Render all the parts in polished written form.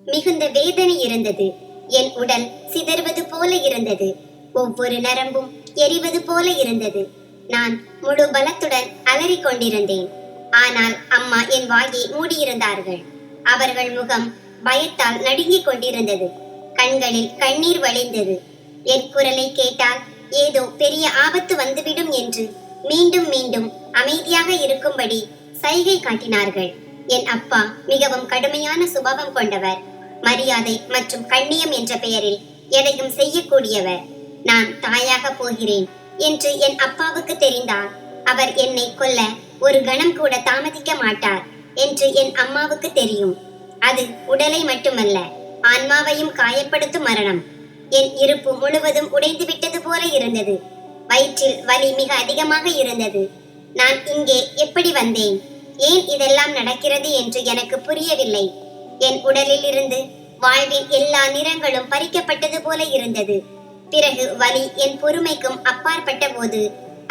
மிகுந்த வேதனை இருந்தது. என் உடல் சிதறுவது போல இருந்தது. ஒவ்வொரு நரம்பும் எரிவது போல இருந்தது. நான் முழு பலத்துடன் அலறிக் கொண்டிருந்தேன். ஆனால் அம்மா என் வாயை மூடியிருந்தார்கள். அவர்கள் முகம் பயத்தால் நடுங்கிக் கொண்டிருந்தது. கண்களில் கண்ணீர் வழிந்தது. என் குரலை கேட்டால் ஏதோ பெரிய ஆபத்து வந்துவிடும் என்று மீண்டும் மீண்டும் அமைதியாக இருக்கும்படி சைகை காட்டினார்கள். என் அப்பா மிகவும் கடுமையான சுபாவம் கொண்டவர். மரியாதை மற்றும் கண்ணியம் என்ற பெயரில் எதையும் செய்யக்கூடியவர். நான் தாயாக போகிறேன் என்று என் அப்பாவுக்கு தெரிந்தால் அவர் என்னை கொல்ல ஒரு கணம் கூட தாமதிக்க மாட்டார் என்று என் அம்மாவுக்கு தெரியும். அது உடலை மட்டுமல்ல, ஆன்மாவையும் காயப்படுத்தும் மரணம். என் இருப்பு முழுவதும் உடைந்து விட்டது போல இருந்தது. வயிற்றில் வலி மிக அதிகமாக இருந்தது. நான் இங்கே எப்படி வந்தேன், ஏன் இதெல்லாம் நடக்கிறது என்று எனக்கு புரியவில்லை. என் உடலில் இருந்து வாழ்வின் எல்லா நிறங்களும் பறிக்கப்பட்டது போல இருந்தது. பிறகு வலி என் பொறுமைக்கும் அப்பாற்பட்ட போது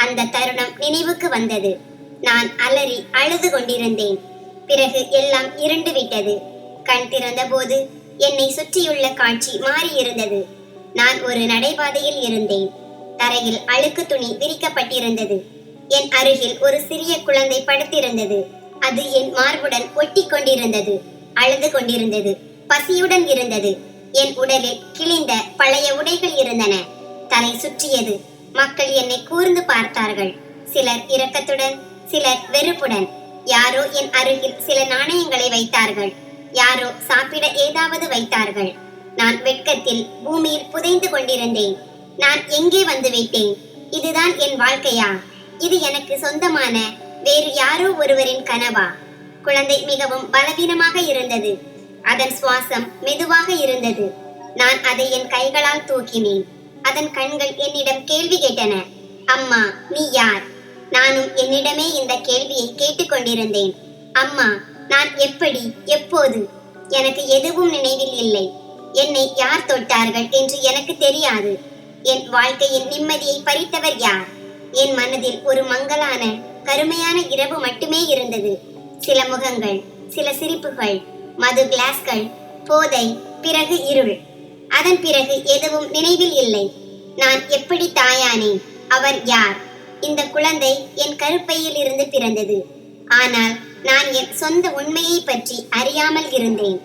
அந்த தருணம் நினைவுக்கு வந்தது. நான் அலறி அழுது கொண்டிருந்தேன். பிறகு எல்லாம் இருண்டு விட்டது. கண் திறந்த போது என்னை சுற்றியுள்ள காட்சி மாறி இருந்தது. நான் ஒரு நடைபாதையில் இருந்தேன். தரையில் அழுக்கு துணி விரிக்கப்பட்டிருந்தது. என் அருகில் ஒரு சிறிய குழந்தை படுத்திருந்தது. அது என் மார்புடன் ஒட்டி கொண்டிருந்தது. அழுது கொண்டிருந்தது. பசியுடன் இருந்தது. என் உடலில் கிழிந்த பழைய உடைகள் இருந்தன. தலை சுற்றியது. மக்கள் என்னை கூர்ந்து பார்த்தார்கள். சிலர் இரக்கத்துடன், சிலர் வெறுப்புடன். யாரோ என் அருகில் சில நாணயங்களை வைத்தார்கள். யாரோ சாப்பிட ஏதாவது வைத்தார்கள். நான் வெட்கத்தில் பூமியில் புதைந்து கொண்டிருந்தேன். நான் எங்கே வந்து விட்டேன்? இதுதான் என் வாழ்க்கையா? இது எனக்கு சொந்தமான வேறு யாரோ ஒருவரின் கனவா? குழந்தை மிகவும் பலவீனமாக இருந்தது. அதன் சுவாசம் மெதுவாக இருந்தது. நான் அதை என் கைகளால் தூக்கினேன். அதன் கண்கள் என்னிடம் கேள்வி கேட்டன. அம்மா, நீ யார்? நானும் என்னிடமே இந்த கேள்வியை கேட்டுக்கொண்டிருந்தேன். அம்மா, நான் எப்படி, எப்போது? எனக்கு எதுவும் நினைவில் இல்லை. என்னை யார் தொட்டார்கள் என்று எனக்கு தெரியாது. என் வாழ்க்கையின் நிம்மதியை பறித்தவர் யார்? என் மனதில் ஒரு மங்கலான கருமையான இரவு மட்டுமே இருந்தது. சில முகங்கள், சில சிரிப்புகள், மது கிளாஸ்கள், போதை, பிறகு இருள். அதன் பிறகு எதுவும் நினைவில் இல்லை. நான் எப்படி தாயானேன்? அவர் யார்? இந்த குழந்தை என் கருப்பையில் இருந்து பிறந்தது. ஆனால் நான் என் சொந்த உண்மையை பற்றி அறியாமல் இருந்தேன்.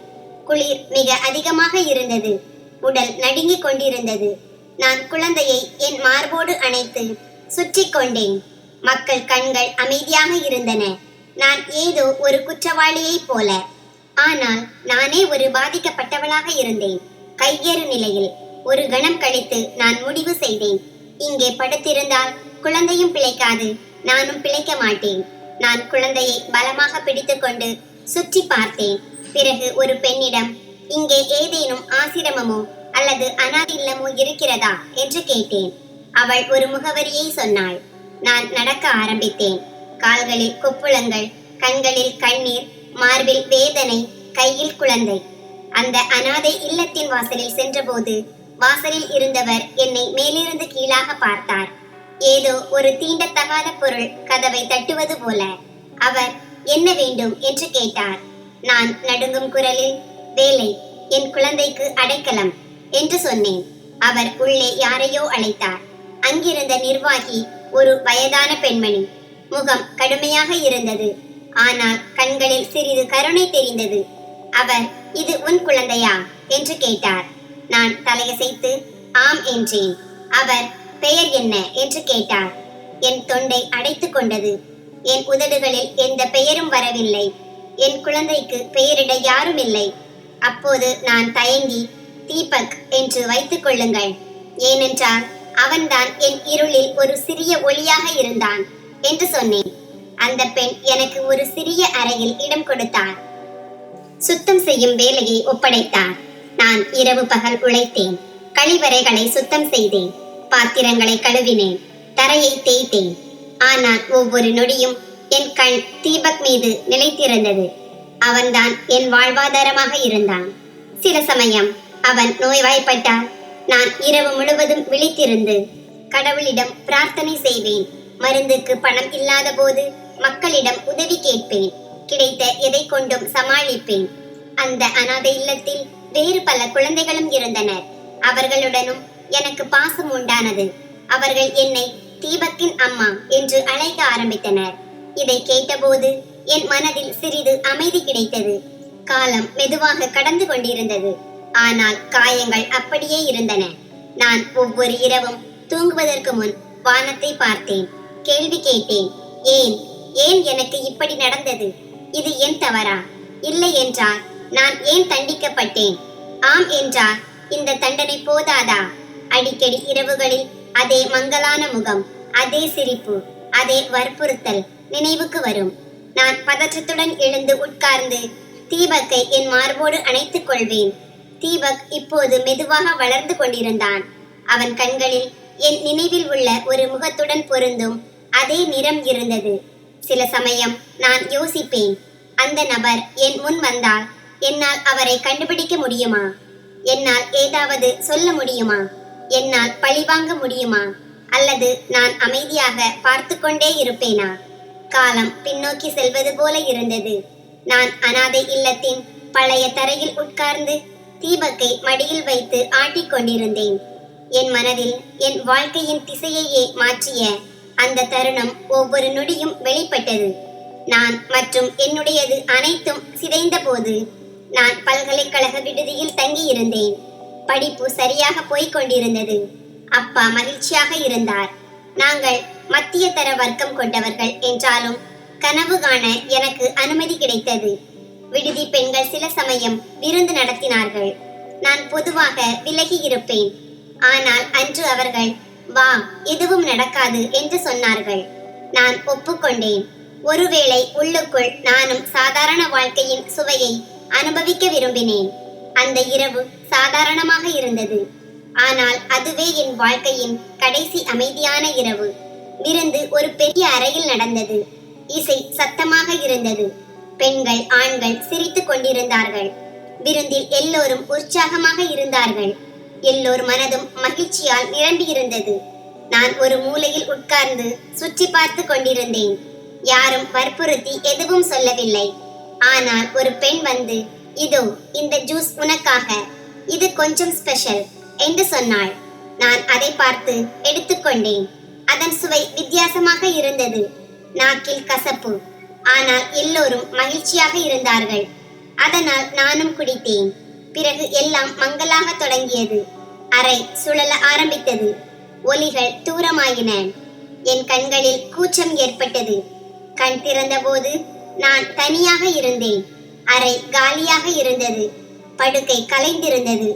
குளிர் மிக அதிகமாக இருந்தது. உடல் நடுங்கிக் கொண்டிருந்தது. நான் குழந்தையை என் மார்போடு அணைத்து சுற்றி கொண்டேன். மக்கள் கண்கள் அமைதியாக இருந்தன. நான் ஏதோ ஒரு குற்றவாளியைப் போல. ஆனால் நானே ஒரு பாதிக்கப்பட்டவளாக இருந்தேன். கையேறு நிலையில். ஒரு கணம் கழித்து நான் முடிவு செய்தேன். இங்கே படுத்திருந்தால் குழந்தையும் பிழைக்காது, நானும் பிழைக்க மாட்டேன். நான் குழந்தையை பலமாக பிடித்துக்கொண்டு சுற்றி பார்த்தேன். பிறகு ஒரு பெண்ணிடம், இங்கே ஏதேனும் ஆசிரமமோ அல்லது அனாதை இல்லமோ இருக்கிறதா என்று கேட்டேன். அவள் ஒரு முகவரியை சொன்னாள். நான் நடக்க ஆரம்பித்தேன். கால்களில் கொப்புளங்கள், கண்களில் கண்ணீர், மார்பில் வேதனை, கையில் குழந்தை. அந்த அனாதை இல்லத்தின் வாசலில் சென்றபோது வாசலில் இருந்தவர் என்னை மேலிருந்து கீழாக பார்த்தார். ஏதோ ஒரு தீண்டத்தகாத பொருள் கதவை தட்டுவது போல. அவர் என்ன வேண்டும் என்று கேட்டார். நான் நடுங்கும் குரலில், வேலை, என் குழந்தைக்கு அடைக்கலம் என்று சொன்னேன். அவர் உள்ளே யாரையோ அழைத்தார். அங்கிருந்த நிர்வாகி ஒரு வயதான பெண்மணி. முகம் கடுமையாக இருந்தது. ஆனால் கண்களில் சிறிது கருணை தெரிந்தது. அவர், இது உன் குழந்தையா என்று கேட்டார். நான் தலையசைத்து ஆம் என்றேன். அவர், பெயர் என்ன என்று கேட்டார். என் தொண்டை அடைத்து கொண்டது. என் உதடுகளில் எந்த பெயரும் வரவில்லை. என் குழந்தைக்கு பெயரிட யாரும் இல்லை. அப்போது நான் தயங்கி, தீபக் என்று வைத்துக் கொள்ளுங்கள், ஏனென்றால் அவன்தான் என் இருளில் ஒரு சிறிய ஒளியாக இருந்தான் என்று சொன்னேன். அந்த பெண் எனக்கு ஒரு சிறிய அறையில் இடம் கொடுத்தார். சுத்தம் செய்யும் வேலையை ஒப்படைத்தார். நான் இரவு பகல் உழைத்தேன். கழிவறைகளை சுத்தம் செய்தேன். பாத்திரங்களை கழுவினேன். தரையை தேய்த்தேன். ஆனால் ஒவ்வொரு நொடியும் என் கண் தீபக் மீது நிலைத்திருந்தது. அவன்தான் என் வாழ்வாதாரமாக இருந்தான். சில சமயம் அவன் நோய்வாய்ப்பட்டால் நான் இரவு முழுவதும் விழித்திருந்து கடவுளிடம் பிரார்த்தனை செய்வேன். மருந்துக்கு பணம் இல்லாத போது மக்களிடம் உதவி கேட்பேன். கிடைத்த எதை கொண்டும் சமாளிப்பேன். அந்த அனாதை இல்லத்தில் வேறு பல குழந்தைகளும் இருந்தனர். அவர்களுடனும் எனக்கு பாசம் உண்டானது. அவர்கள் என்னை தீபக்கின் அம்மா என்று அழைக்க ஆரம்பித்தனர். இதை கேட்டபோது என் மனதில் சிறிது அமைதி கிடைத்தது. காலம் மெதுவாக கடந்து கொண்டிருந்தது. ஆனால் காயங்கள் அப்படியே இருந்தன. நான் ஒவ்வொரு இரவும் தூங்குவதற்கு முன் வானத்தை பார்த்தேன். கேள்வி கேட்டேன். ஏன் ஏன் எனக்கு இப்படி நடந்தது? இது என் தவறா? இல்லை என்றால் நான் ஏன் தண்டிக்கப்பட்டேன்? ஆம் என்றால் இந்த தண்டனை போதாதா? அடிக்கடி இரவுகளில் அதே மங்கலான முகம், அதே சிரிப்பு, அதே வற்புறுத்தல் நினைவுக்கு வரும். நான் பதற்றத்துடன் எழுந்து உட்கார்ந்து தீபக்கை என் மார்போடு அணைத்துக் கொள்வேன். தீபக் இப்போது மெதுவாக வளர்ந்து கொண்டிருந்தான். அவன் கண்களில் என் நினைவில் உள்ள ஒரு முகத்துடன் பொருந்தும் அதே நிறம் இருந்தது. சில சமயம் நான் யோசிப்பேன், அந்த நபர் என் முன் வந்தால் என்னால் அவரை கண்டுபிடிக்க முடியுமா? என்னால் ஏதாவது சொல்ல முடியுமா? என்னால் பழிவாங்க முடியுமா? அல்லது நான் அமைதியாக பார்த்து கொண்டே இருப்பேனா? காலம் பின்னோக்கி செல்வது போல இருந்தது. நான் அனாதை இல்லத்தின் பழைய தரையில் உட்கார்ந்து தீபக்கை மடியில் வைத்து ஆட்டிக் கொண்டிருந்தேன். என் மனதில் என் வாழ்க்கையின் திசையையே மாற்றிய அந்த தருணம் ஒவ்வொரு நொடியும் வெளிப்பட்டது. நான் மற்றும் என்னுடையது அனைத்தும் சிதைந்த போது நான் பல்கலைக்கழக விடுதியில் தங்கியிருந்தேன். படிப்பு சரியாக போய்க் கொண்டிருந்தது. அப்பா மகிழ்ச்சியாக இருந்தார். நாங்கள் மத்திய தர வர்க்கம் கொண்டவர்கள் என்றாலும் கனவு காண எனக்கு அனுமதி கிடைத்தது. விடுதி பெண்கள் சில சமயம் விருந்து நடத்தினார்கள். நான் பொதுவாக விலகி இருப்பேன். ஆனால் அன்று அவர்கள் வா, எதுவும் நடக்காது என்று சொன்னார்கள். நான் ஒப்புக்கொண்டேன். ஒருவேளை உள்ளுக்குள் நானும் சாதாரண வாழ்க்கையின் சுவையை அனுபவிக்க விரும்பினேன். அந்த இரவு சாதாரணமாக இருந்தது. ஆனால் அதுவே என் வாழ்க்கையின் கடைசி அமைதியான இரவு. விருந்து ஒரு பெரிய அறையில் நடந்தது. இசை சத்தமாக இருந்தது. பெண்கள் ஆண்கள் சிரித்துக் கொண்டிருந்தார்கள். விருந்தில் எல்லோரும் உற்சாகமாக இருந்தார்கள். எல்லோர் மனதும் மகிழ்ச்சியால் நிரம்பியிருந்தது. நான் ஒரு மூலையில் உட்கார்ந்து சுற்றி பார்த்து கொண்டிருந்தேன். யாரும் வற்புறுத்தி எதுவும் சொல்லவில்லை. ஆனால் ஒரு பெண் வந்து, இதோ இந்த ஜூஸ் உனக்காக, இது கொஞ்சம் ஸ்பெஷல் என்று சொன்னாள். நான் அதை பார்த்து எடுத்துக்கொண்டேன். அதன் சுவை வித்தியாசமாக இருந்தது. நாக்கில் கசப்பு. ஆனால் எல்லோரும் மகிழ்ச்சியாக இருந்தார்கள். அதனால் நானும் குடித்தேன். பிறகு எல்லாம் மங்கலாக தொடங்கியது. அறை சுழல ஆரம்பித்தது. ஒலிகள் தூரமாயின. என் கண்களில் கூச்சம் ஏற்பட்டது. கண் திறந்தபோது நான் தனியாக இருந்தேன். அறை காலியாக இருந்தது. படுக்கை கலைந்திருந்தது.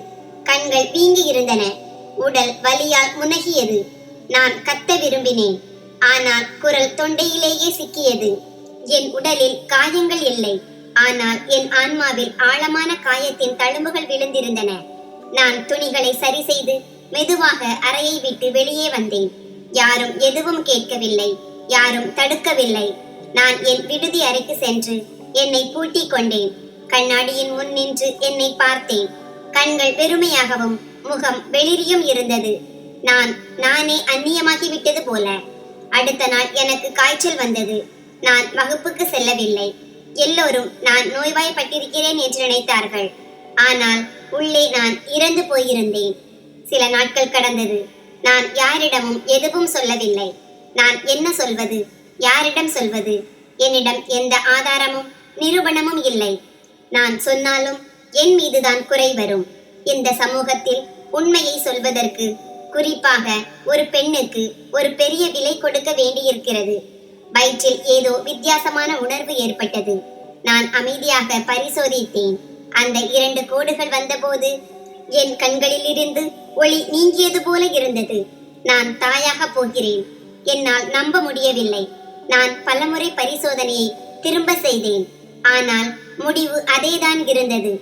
கண்கள் வீங்கி இருந்தன. உடல் வலியால் முனகியது. நான் கத்த விரும்பினேன். ஆனால் குரல் தொண்டையிலேயே சிக்கியது. என் உடலில் காயங்கள் இல்லை. ஆனால் என் ஆன்மாவில் ஆழமான காயத்தின் தழும்புகள் விழுந்திருந்தன. நான் துணிகளை சரி செய்து மெதுவாக அறையை விட்டு வெளியே வந்தேன். யாரும் எதுவும் கேட்கவில்லை. யாரும் தடுக்கவில்லை. நான் என் விடுதி அறைக்கு சென்று என்னை பூட்டிக் கொண்டேன். கண்ணாடியின் முன் நின்று என்னை பார்த்தேன். கண்கள் வெறுமையாகவும் முகம் வெளிரியும் இருந்தது. நானே அந்நியமாகி விட்டது போல. அடுத்த நாள் எனக்கு காய்ச்சல் வந்தது. நான் வகுப்புக்கு செல்லவில்லை. எல்லோரும் நான் நோய்வாய்ப்பட்டிருக்கிறேன் என்று நினைத்தார்கள். ஆனால் உள்ளே நான் இறந்து போயிருந்தேன். சில நாட்கள் கடந்தது. நான் யாரிடமும் எதுவும் சொல்லவில்லை. நான் என்ன சொல்வது? யாரிடம் சொல்வது? என்னிடம் எந்த ஆதாரமும் நிரூபணமும் இல்லை. நான் சொன்னாலும் என் மீதுதான் குறை வரும். இந்த சமூகத்தில் உண்மையை சொல்வதற்கு, குறிப்பாக ஒரு பெண்ணுக்கு, ஒரு பெரிய விலை கொடுக்க வேண்டியிருக்கிறது. வயிற்றில் ஏதோ வித்தியாசமான உணர்வு ஏற்பட்டது. நான் அமைதியாக பரிசோதித்தேன். அந்த 2 கோடுகள் வந்தபோது என் கண்களிலிருந்து ஒளி நீங்கியது போல இருந்தது. நான் தாயாக போகிறேன். என்னால் நம்ப முடியவில்லை. நான் பலமுறை பரிசோதனையை திரும்ப செய்தேன். ஆனால் முடிவு அதேதான் இருந்தது.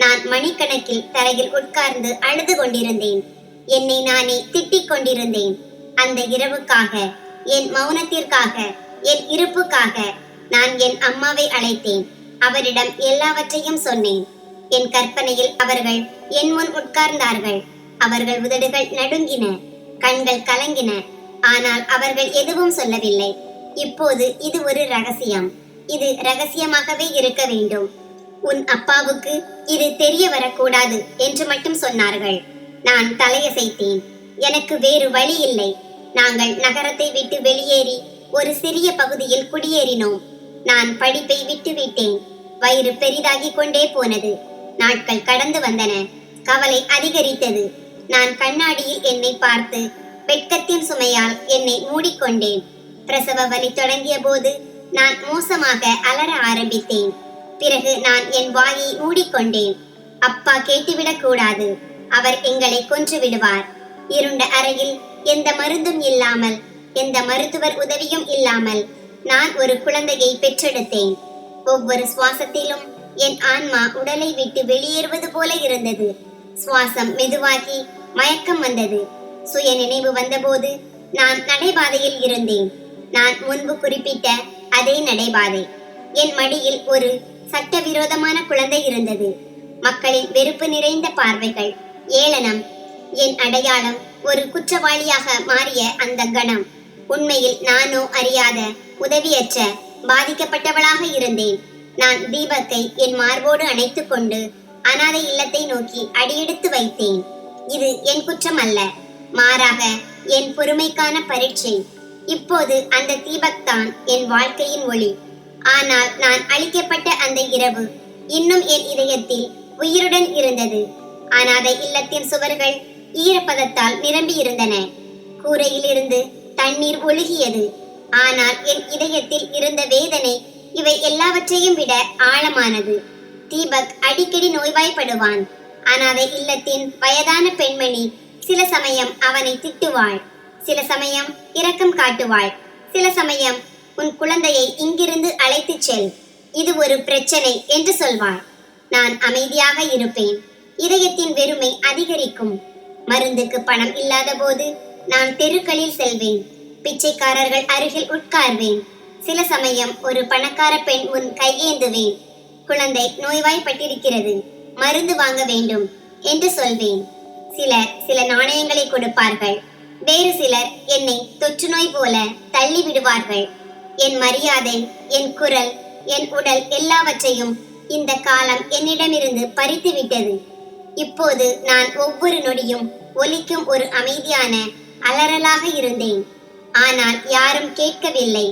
நான் மணிக்கணக்கில் தரையில் உட்கார்ந்து அழுது கொண்டிருந்தேன். என்னை நானே திட்டிக் கொண்டிருந்தேன். அந்த இரவுக்காக, என் மௌனத்திற்காக, என் இருப்புக்காக நான் என் அம்மாவை அழைத்தேன். அவரிடம் எல்லாவற்றையும் சொன்னேன். என் கற்பனையில் அவர்கள் என் முன் உட்கார்ந்தார்கள். அவர்கள் உதடுகள் நடுங்கின, கண்கள் கலங்கின. ஆனால் அவர்கள் எதுவும் சொல்லவில்லை. இப்போது இது ஒரு ரகசியம். இது ரகசியமாகவே இருக்க வேண்டும். உன் அப்பாவுக்கு இது தெரிய வரக்கூடாது என்று மட்டும் சொன்னார்கள். நான் தலையசைத்தேன். எனக்கு வேறு வழி இல்லை. நாங்கள் நகரத்தை விட்டு வெளியேறி ஒரு சிறிய பகுதியில் குடியேறினோம். நான் படிப்பை விட்டுவிட்டேன். வயிறு பெரிதாகி கொண்டே போனது. நாட்கள் கடந்து வந்தன. கவலை அதிகரித்தது. நான் கண்ணாடியில் என்னை பார்த்து வெட்கத்தின் சுமையால் என்னை மூடிக்கொண்டேன். பிரசவ வலி தொடங்கிய போது நான் மோசமாக அலற ஆரம்பித்தேன். பிறகு நான் என் வாயை மூடிக்கொண்டேன். அப்பா கேட்டுவிடக் கூடாது. அவர் எங்களை கொன்று விடுவார். இருண்ட அறையில் எந்த மருந்தும் இல்லாமல், எந்த மருத்துவர் உதவியும் இல்லாமல் நான் ஒரு குழந்தையை பெற்றெடுத்தேன். ஒவ்வொரு சுவாசத்திலும் என் ஆன்மா உடலை விட்டு வெளியேறுவது போல இருந்தது. சுவாசம் மெதுவாகி மயக்கம் வந்தது. சுய நினைவு வந்தபோது நான் நடைபாதையில் இருந்தேன். நான் முன்பு குறிப்பிட்ட அதே நடைபாதை. என் மடியில் ஒரு சட்டவிரோதமான குழந்தை இருந்தது. மக்களின் வெறுப்பு நிறைந்த பார்வைகள், ஏளனம், என் அடையாளம், ஒரு குற்றவாளியாக மாறிய அந்த கணம். உண்மையில் நானோ அறியாத, உதவியற்ற, பாதிக்கப்பட்டவளாக இருந்தேன். நான் தீபக்கை என் மார்போடு அணைத்துக் கொண்டு அனாதை இல்லத்தை நோக்கி அடியெடுத்து வைத்தேன். இது என் குற்றம் அல்ல, மாறாக என் பொறுமைக்கான பரீட்சை. இப்போது அந்த தீபக் தான் என் வாழ்க்கையின் ஒளி. ஆனால் நான் அழிக்கப்பட்ட அந்த இரவு இன்னும் என் இதயத்தில் உயிருடன் இருந்தது. அனாதை இல்லத்தின் சுவர்கள் ஈரப்பதத்தால் நிரம்பி இருந்தன. கூரையிலிருந்து தண்ணீர் ஒழுகியது. ஆனால் என் இதயத்தில் இருந்த வேதனை இவை எல்லாவற்றையும் விட ஆழமானது. தீபக் அடிக்கடி நோய்வாய்ப்படுவான். அனாதை இல்லத்தின் வயதான பெண்மணி சில சமயம் அவனை திட்டுவாள், சில சமயம் இரக்கம் காட்டுவாள், சில சமயம் உன் குழந்தையை இங்கிருந்து அழைத்துச் செல், இது ஒரு பிரச்சனை என்று சொல்வாள். நான் அமைதியாக இருப்பேன். இதயத்தின் வெறுமை அதிகரிக்கும். மருந்துக்கு பணம் இல்லாத போது நான் தெருக்களில் செல்வேன். பிச்சைக்காரர்கள் அருகில் உட்கார்வேன். சில சமயம் ஒரு பணக்கார பெண் முன் கையேந்துவேன். குழந்தை நோய்வாய்ப்பட்டிருக்கிறது, மருந்து வாங்க வேண்டும் என்று சொல்வேன். சிலர் சில நாணயங்களை கொடுப்பார்கள். வேறு சிலர் என்னை தொற்று நோய் போல தள்ளி விடுவார்கள். என் மரியாதை, என் குரல், என் உடல் எல்லாவற்றையும் இந்த காலம் என்னிடமிருந்து பறித்து விட்டது. இப்போது நான் ஒவ்வொரு நொடியும் ஒலிக்கும் ஒரு அமைதியான அலறலாக இருந்தேன். ஆனால் யாரும் கேட்கவில்லை.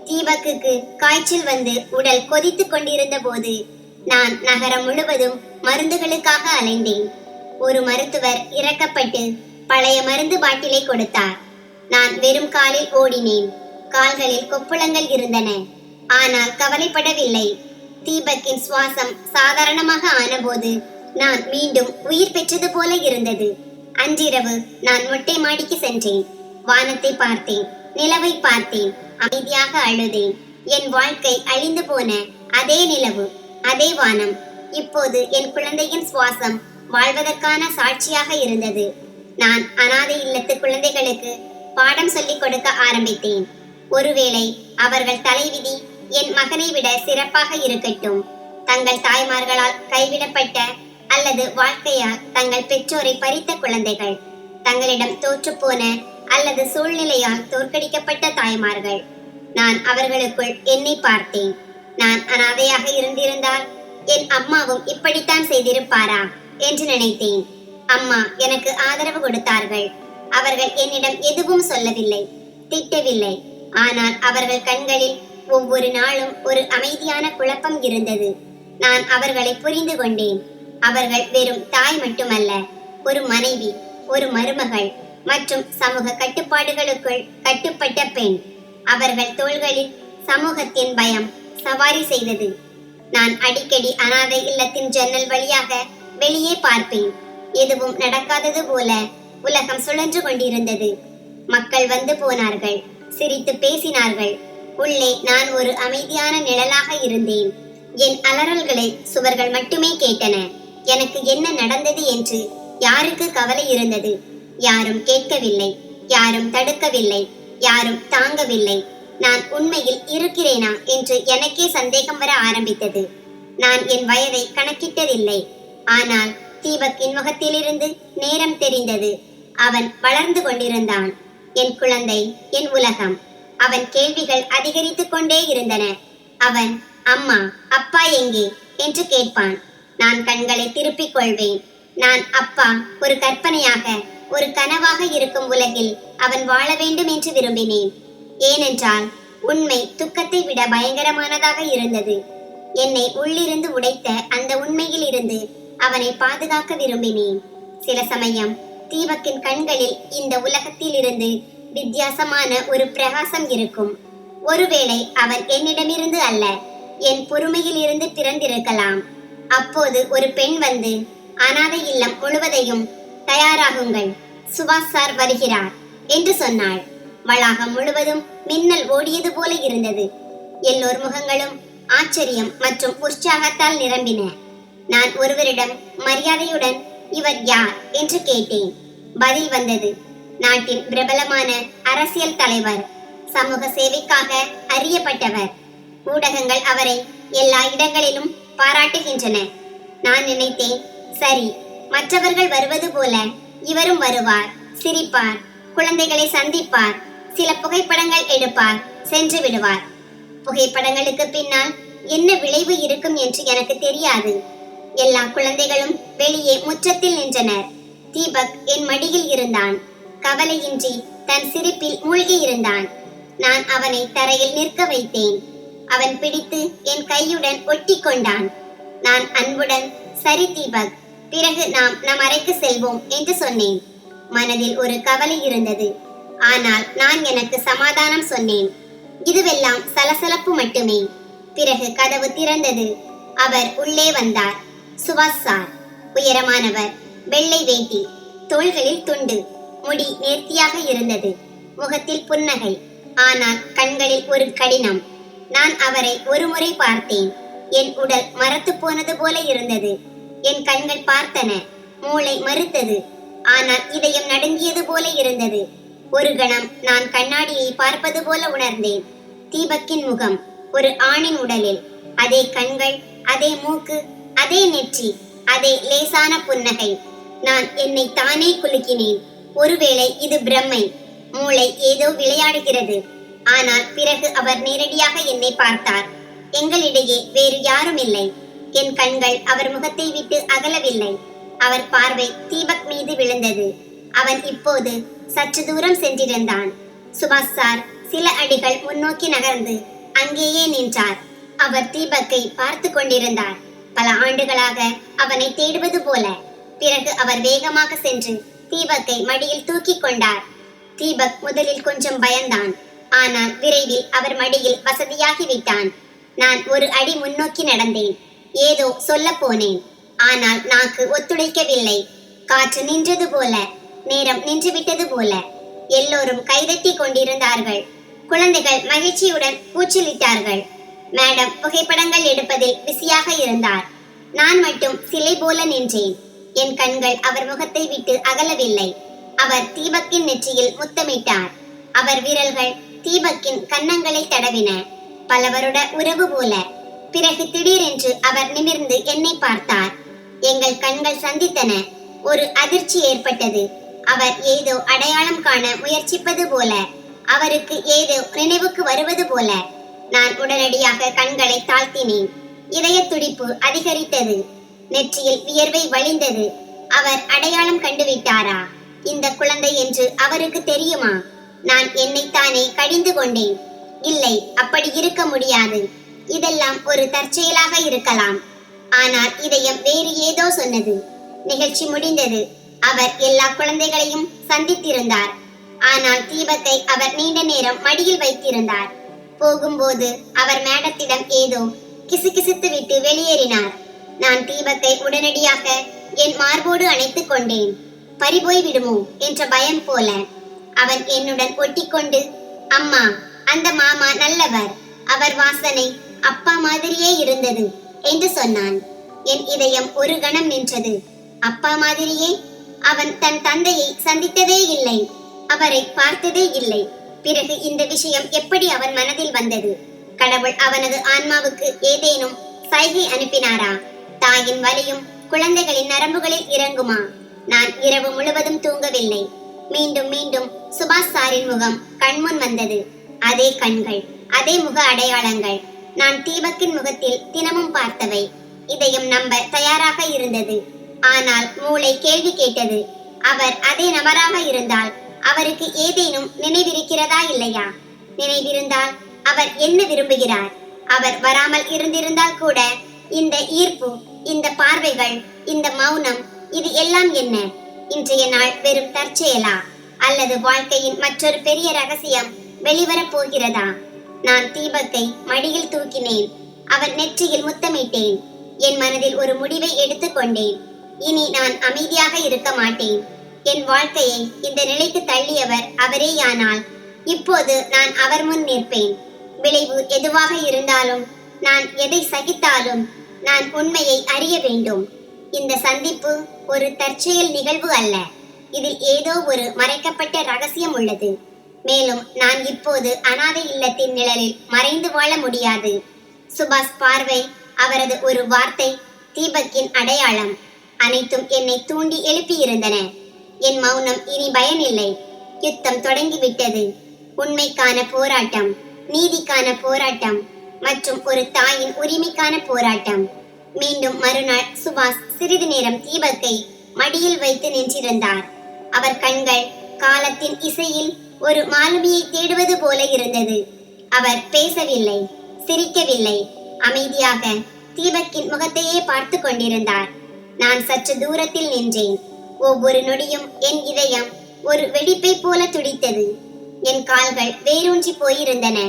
தீபக்குக்கு காய்ச்சல் வந்து உடல் கொதித்துக் கொண்டிருந்த போது நான் நகரம் முழுவதும் மருந்துகளுக்காக அலைந்தேன். ஒரு மருத்துவர் இறக்கப்பட்டு பழைய மருந்து பாட்டிலை கொடுத்தார். நான் வெறும் காலில் ஓடினேன். கால்களில் கொப்புளங்கள் இருந்தன. ஆனால் கவலைப்படவில்லை. தீபக்கின் சுவாசம் சாதாரணமாக ஆனபோது நான் மீண்டும் உயிர் பெற்றது போல இருந்தது. அன்றிரவு நான் மொட்டை மாடிக்கு சென்றேன். வானத்தை பார்த்தேன், நிலவை பார்த்தேன், அமைதியாக அழுதேன். என் வாழ்க்கை அழிந்து போன அதே நிலவு, அதே வானம் இப்போது என் குழந்தையின் சுவாசம் வாழ்வதற்கான சாட்சியாக இருந்தது. நான் அனாதை இல்லத்து குழந்தைகளுக்கு பாடம் சொல்லிக் கொடுக்க ஆரம்பித்தேன். ஒருவேளை அவர்கள் தலைவிதி என் மகனை விட சிறப்பாக இருக்கட்டும். தங்கள் தாய்மார்களால் கைவிடப்பட்ட அல்லது வாழ்க்கையால் தங்கள் பெற்றோரை பறித்த குழந்தைகள், தங்களிடம் தோற்றுப்போன அல்லது சூழ்நிலையால் தோற்கடிக்கப்பட்ட தாய்மார்கள். நான் அவர்களுக்குள் என்னை பார்த்தேன். நான் அனாதையாக இருந்திருந்தால் என் அம்மாவும் இப்படித்தான் செய்திருப்பாரா என்று நினைத்தேன். அம்மா எனக்கு ஆதரவு கொடுத்தார்கள். அவர்கள் என்னிடம் எதுவும் சொல்லவில்லை, திட்டவில்லை. ஆனால் அவர்கள் கண்களில் ஒவ்வொரு நாளும் ஒரு அமைதியான குழப்பம் இருந்தது. நான் அவர்களை புரிந்து கொண்டேன். அவர்கள் வெறும் தாய் மட்டுமல்ல, ஒரு மனைவி, ஒரு மருமகள் மற்றும் சமூக கட்டுப்பாடுகளுக்குள் கட்டுப்பட்ட பெண். அவர்கள் தோள்களில் சமூகத்தின் பயம் சவாரி செய்தது. நான் அடிக்கடி அனாதை இல்லத்தின் ஜன்னல் வழியாக வெளியே பார்ப்பேன். எதுவும் நடக்காதது போல உலகம் சுழன்று கொண்டிருந்தது. மக்கள் வந்து போனார்கள், சிரித்து பேசினார்கள். உள்ளே நான் ஒரு அமைதியான நிழலாக இருந்தேன். என் அலறல்களை சுவர்கள் மட்டுமே கேட்டன. எனக்கு என்ன நடந்தது என்று யாருக்கு கவலை இருந்தது? யாரும் கேட்கவில்லை, யாரும் தடுக்கவில்லை, யாரும் தாங்கவில்லை. நான் உண்மையில் இருக்கிறேனா என்று எனக்கே சந்தேகம் வர ஆரம்பித்தது. நான் என் வயதை கணக்கிட்டதில்லை. ஆனால் தீபக்கின் முகத்திலிருந்து நேரம் தெரிந்தது. அவன் வளர்ந்து கொண்டிருந்தான். என் குழந்தை, என் உலகம். அவன் கேள்விகள் அதிகரித்துக் கொண்டே இருந்தன. அவன், அம்மா, அப்பா எங்கே என்று கேட்பான். நான் கண்களை திருப்பிக் கொள்வேன். நான் அப்பா ஒரு கற்பனையாக, ஒரு கனவாக இருக்கும் உலகில் அவன் வாழ வேண்டும் என்று விரும்பினேன். ஏனென்றால் உண்மை துக்கத்தை விட பயங்கரமானதாக இருந்தது. என்னை உள்ளிருந்து உடைத்த அந்த உண்மையில் இருந்து அவனை பாதுகாக்க விரும்பினேன். சில சமயம் தீபக்கின் கண்களில் இந்த உலகத்தில் இருந்து வித்தியாசமான ஒரு பிரகாசம் இருக்கும். ஒருவேளை அவன் என்னிடமிருந்து அல்ல, என் பொறுமையில் இருந்து பிறந்திருக்கலாம். அப்போது ஒரு பெண் வந்து, அனாதை இல்லம் முழுவதையும் தயாராகுங்கள், சுபாஷ் சார் வருகிறார் என்று சொன்னாள். வளாகம் முழுவதும் மின்னல் ஓடியது போல இருந்தது. எல்லோர் முகங்களும் ஆச்சரியம் மற்றும் உற்சாகத்தால் நிரம்பின. நான் ஒருவரிடம் மரியாதையுடன் இவர் யார் என்று கேட்டேன். பதில் வந்தது. நாட்டின் பிரபலமான அரசியல் தலைவர், சமூக சேவைக்காக அறியப்பட்டவர். ஊடகங்கள் அவரை எல்லா இடங்களிலும் பாராட்டுகின்றன. நான் நினைத்தேன், சரி, மற்றவர்கள் வருவது போல இவரும் வருவார், சிரிப்பார், குழந்தைகளை சந்திப்பார், சில புகைப்படங்கள் எடுப்பார், சென்று விடுவார். புகைப்படங்களுக்கு பின்னால் என்ன விளைவு இருக்கும் என்று எனக்கு தெரியாது. எல்லா குழந்தைகளும் வெளியே முற்றத்தில் நின்றனர். தீபக் என் மடியில் இருந்தான். கவலையின்றி தன் சிரிப்பில் மூழ்கி இருந்தான். நான் அவனை தரையில் நிற்க வைத்தேன். அவன் பிடித்து என் கையுடன் ஒட்டி கொண்டான். நான் அன்புடன், சரி தீபக், பிறகு நாம் நம் அறைக்கு செல்வோம் என்று சொன்னேன். மனதில் ஒரு கவலை இருந்தது. ஆனால் நான் எனக்கு சமாதானம் சொன்னேன். இதுவெல்லாம் சலசலப்பு மட்டுமே. பிறகு கதவு திறந்தது. அவர் உள்ளே வந்தார். சுபாஷ் சார். உயரமானவர், வெள்ளை வேட்டி, தோள்களில் துண்டு, முடி நேர்த்தியாக இருந்தது. முகத்தில் புன்னகை, ஆனால் கண்களில் ஒரு கடினம். நான் அவரை ஒரு முறை பார்த்தேன். என் உடல் மரத்து போனது போல இருந்தது. என் கண்கள் பார்த்தன, மூளை மறுத்தது. ஆனால் இதயம் நடுங்கியது போல இருந்தது. ஒரு கணம் நான் கண்ணாடியை பார்ப்பது போல உணர்ந்தேன். தீபக்கின் முகம் ஒரு ஆணின் உடலில். அதே கண்கள், அதே மூக்கு, அதே நெற்றி, அதே லேசான புன்னகை. நான் என்னை தானே குலுக்கினேன். ஒருவேளை இது பிரம்மை, மூளை ஏதோ விளையாடுகிறது. ஆனால் பிறகு அவர் நேரடியாக என்னை பார்த்தார். எங்களிடையே வேறு யாரும் இல்லை. என் கண்கள் அவர் முகத்தை விட்டு அகலவில்லை. அவர் பார்வை தீபக் மீது விழுந்தது. அவன் இப்போது சற்று தூரம் சென்றிருந்தான். சுபாஷ் சார் சில அடிகள் முன்னோக்கி நகர்ந்து அங்கேயே நின்றார். அவர் தீபக்கை பார்த்து கொண்டிருந்தார். பல ஆண்டுகளாக அவனை தேடுவது போல. பிறகு அவர் வேகமாக சென்று தீபக்கை மடியில் தூக்கி கொண்டார். தீபக் முதலில் கொஞ்சம் பயந்தான். ஆனால் விரைவில் அவர் மடியில் வசதியாகி விட்டான். நான் ஒரு அடி முன்னோக்கி நடந்தேன். ஏதோ சொல்ல போனேன். ஆனால் நாக்கு ஒத்துழைக்கவில்லை. காற்று நின்றது போல, நேரம் நின்றுவிட்டது போல. எல்லோரும் கைதட்டி கொண்டிருந்தார்கள். குழந்தைகள் மகிழ்ச்சியுடன் கூச்சலிட்டார்கள். மேடம் புகைப்படங்கள் எடுப்பதில் பிஸியாக இருந்தார். நான் மட்டும் சிலை போல நின்றேன். என் கண்கள் அவர் முகத்தை விட்டு அகலவில்லை. அவர் தீபக்கின் நெற்றியில் முத்தமிட்டார். அவர் விரல்கள் தீபக்கின் கன்னங்களை தடவின, பல வருட உறவு போல. பிறகு திடீரென்று அவர் நிமிர்ந்து என்னை பார்த்தார். எங்கள் கண்கள் சந்தித்தன. ஒரு அதிர்ச்சி ஏற்பட்டது. அவர் ஏதோ அடையாளம் காண முயற்சிப்பது போல, அவருக்கு ஏதோ நினைவுக்கு வருவது போல. நான் உடனடியாக கண்களை தாழ்த்தினேன். இதய துடிப்பு அதிகரித்தது. நெற்றியில் வியர்வை வழிந்தது. அவர் அடையாளம் கண்டுவிட்டாரா? இந்த குழந்தை என்று அவருக்கு தெரியுமா? நான் என்னைத்தானே கடிந்து கொண்டேன். இல்லை, அப்படி இருக்க முடியாது. இதெல்லாம் ஒரு தற்செயலாக இருக்கலாம். ஆனால் இதயம் வேறு ஏதோ சொன்னது. நிகழ்ச்சி முடிந்தது. அவர் எல்லா குழந்தைகளையும் சந்தித்திருந்தார். ஆனால் தீபக்கை அவர் நீண்ட நேரம் மடியில் வைத்திருந்தார். போகும்போது அவர் மேடத்திடம் ஏதோ கிசுகிசுத்து விட்டு வெளியேறினார். நான் தீபக்கை உடனடியாக என் மார்போடு அணைத்துக் கொண்டேன். பறிபோய் விடுமோ என்ற பயம் போல. அவன் என்னுடன் ஒட்டிக்கொண்டு, அம்மா, அந்த மாமா நல்லவர், அவர் வாசனை அப்பா மாதிரியே இருந்தது என்று சொன்னான். என் இதயம் ஒரு கணம் நின்றது. அப்பா மாதிரியே? அவன் தன் தந்தையை சந்தித்ததே இல்லை, அவரை பார்த்ததே இல்லை. பிறகு இந்த விஷயம் எப்படி அவன் மனதில் வந்தது? கடவுள் அவனது ஆன்மாவுக்கு ஏதேனும் சைகை அனுப்பினாரா? தாயின் வலியும் குழந்தைகளின் நரம்புகளில் இறங்குமா? நான் இரவு முழுவதும் தூங்கவில்லை. மீண்டும் மீண்டும் சுபாஷ் சாரின் முகம் கண்முன் வந்தது. அதே கண்கள், அதே முக அடையாளங்கள், நான் தீபக்கின் முகத்தில் தினமும் பார்த்தவை. இதயம் நம்ப தயாராக இருந்தது. ஆனால் மூளை கேள்வி கேட்டது. அவர் அதே நபராக இருந்தால் அவருக்கு ஏதேனும் நினைவிருக்கிறதா இல்லையா? நினைவிருந்தால் அவர் என்ன விரும்புகிறார்? அவர் வராமல் இருந்திருந்தால் கூட இந்த ஈர்ப்பு, இந்த பார்வைகள், இந்த மௌனம், இது எல்லாம் என்ன? இன்றைய நாள் வெறும் தற்செயலா? அல்லது வாழ்க்கையின் மற்றொரு பெரிய ரகசியம் வெளிவரப் போகிறதா? நான் தீபக்கை மடியில் தூக்கினேன். அவன் நெற்றியில் முத்தமிட்டேன். என் மனதில் ஒரு முடிவை எடுத்துக்கொண்டேன். இனி நான் அமைதியாக இருக்க மாட்டேன். என் வாழ்க்கையை இந்த நிலைக்கு தள்ளியவர் அவரேயானால் இப்போது நான் அவர் முன் நிற்பேன். விளைவு எதுவாக இருந்தாலும், நான் எதை சகித்தாலும், நான் உண்மையை அறிய வேண்டும். இந்த சந்திப்பு ஒரு தற்செயல் நிகழ்வு அல்ல. இதில் ஏதோ ஒரு மறைக்கப்பட்ட ரகசியம் உள்ளது. மேலும் நான் இப்போது அனாதை இல்லத்தின் நிழலில் மறைந்து வாழ முடியாது. சுபாஷ் பார்வை, அவரது ஒரு வார்த்தை, தீபக்கின் அடையாளம், அனைத்தும் என்னை தூண்டி எழுப்பியிருந்தன. என் மௌனம் இனி பயனில்லை. யுத்தம் தொடங்கிவிட்டது. உண்மைக்கான போராட்டம், நீதிக்கான போராட்டம் மற்றும் ஒரு தாயின் உரிமைக்கான போராட்டம். மீண்டும் மறுநாள் சுபாஷ் சிறிது நேரம் தீபக்கை மடியில் வைத்து நின்றிருந்தார். அவர் கண்கள் காலத்தின் இசையில் ஒரு மாலுமியை தேடுவது போல இருந்தது. அவர் பேசவில்லை, சிரிக்கவில்லை. அமைதியாக தீபக்கின் முகத்தையே பார்த்து கொண்டிருந்தார். நான் சற்று தூரத்தில் நின்றேன். ஒவ்வொரு நொடியும் என் இதயம் ஒரு வெடிப்பை போல துடித்தது. என் கால்கள் வேரூன்றி போயிருந்தன.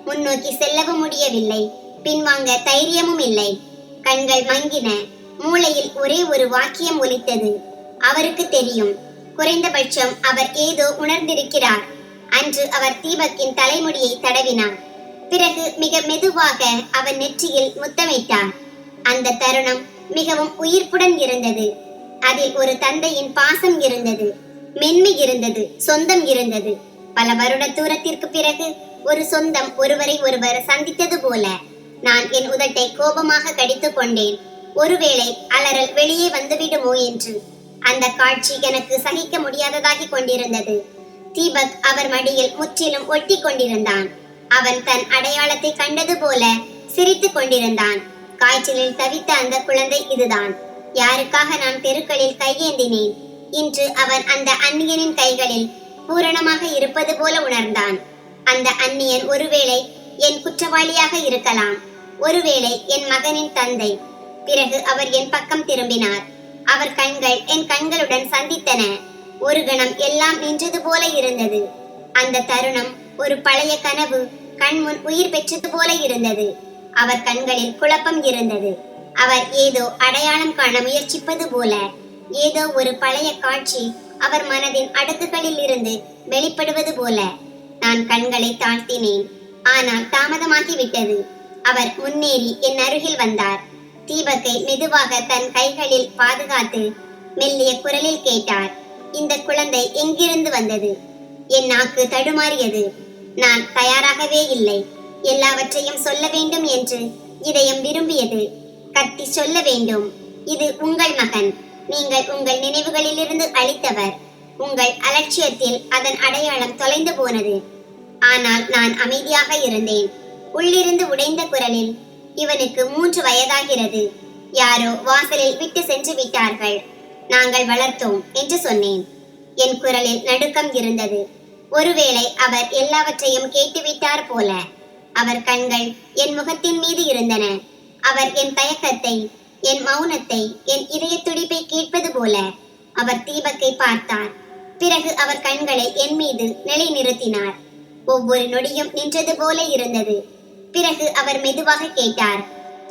முன்னோக்கி செல்லவும் முடியவில்லை, பின்வாங்க தைரியமும் இல்லை. கண்கள் மங்கின. மூளையில் ஒரே ஒரு வாக்கியம் ஒலித்தது. அவருக்கு தெரியும். குறைந்தபட்சம் அவர் ஏதோ உணர்ந்திருக்கிறார். அன்று அவர் தீபக்கின் தலைமுடியை தடவினார். பிறகு மிக மெதுவாக அவன் நெற்றியில் முத்தமிட்டார். அந்த தருணம் மிகவும் உயிர்ப்புடன் இருந்தது. அதில் ஒரு தந்தையின் பாசம் இருந்தது, மென்மை இருந்தது, சொந்தம் இருந்தது. பல வருட தூரத்திற்கு பிறகு ஒரு சொந்தம் ஒருவரை ஒருவர் சந்தித்தது போல. நான் என் உதட்டை கோபமாக கடித்துக் கொண்டேன். ஒருவேளை அலறல் வெளியே வந்துவிடுமோ என்று. அந்த காட்சி எனக்கு சகிக்க முடியாததாகி கொண்டிருந்தது. தீபக் அவர் மடியில் முற்றிலும் ஒட்டி கொண்டிருந்தான். அவன் தன் அடையாளத்தை கண்டது போல சிரித்துக் கொண்டிருந்தான். காய்ச்சலில் தவித்த அந்த குழந்தை இதுதான். யாருக்காக நான் தெருக்களில் கையேந்தினேன். இன்று அவன் அந்த அந்நியனின் கைகளில் பூரணமாக இருப்பது போல உணர்ந்தான். அந்த அந்நியன் ஒருவேளை என் குற்றவாளியாக இருக்கலாம், ஒருவேளை என் மகனின் தந்தை. பிறகு அவர் என் பக்கம் திரும்பினார். அவர் கண்கள் என் கண்களுடன் சந்தித்தன. ஒரு கணம் எல்லாம் நின்றது போல இருந்தது. அந்த தருணம் ஒரு பழைய கனவு கண்முன் உயிர் பெற்றது போல இருந்தது. அவர் கண்களில் குழப்பம் இருந்தது. அவர் ஏதோ அடையாளம் காண முயற்சிப்பது போல. ஏதோ ஒரு பழைய காட்சி அவர் மனதின் அடுக்குகளில் இருந்து வெளிப்படுவது போல. நான் கண்களை தாழ்த்தினேன். ஆனால் தாமதமாகிவிட்டது. அவர் முன்னேறி என் அருகில் வந்தார். தீபக்கை மெதுவாக தன் கைகளில் பாதுகாத்து மெல்லிய குரலில் கேட்டார், இந்த குழந்தை எங்கிருந்து வந்தது? என் நாக்கு தடுமாறியது. நான் தயாராகவே இல்லை. எல்லாவற்றையும் சொல்ல வேண்டும் என்று இதயம் விரும்பியது. கத்தி சொல்ல வேண்டும், இது உங்கள் மகன். நீங்கள் உங்கள் நினைவுகளிலிருந்து அழித்தவர். உங்கள் அலட்சியத்தில் அதன் அடையாளம் தொலைந்து போனது. ஆனால் நான் அமைதியாக இருந்தேன். உள்ளிருந்து உடைந்த குரலில், இவனுக்கு 3 வயதாகிறது. யாரோ வாசலில் விட்டு சென்று விட்டார்கள். நாங்கள் வளர்த்தோம் என்று சொன்னேன். என் குரலில் நடுக்கம் இருந்தது. ஒருவேளை அவர் எல்லாவற்றையும் கேட்டுவிட்டார் போல. அவர் கண்கள் என் முகத்தின் மீது இருந்தன. அவர் என் தயக்கத்தை, என் மௌனத்தை, என் இதய துடிப்பை கேட்பது போல. அவர் தீபக்கை பார்த்தார். பிறகு அவர் கண்களை என் மீது நிலைநிறுத்தினார். ஒவ்வொரு நொடியும் நின்றது போல இருந்தது. பிறகு அவர் மெதுவாக கேட்டார்,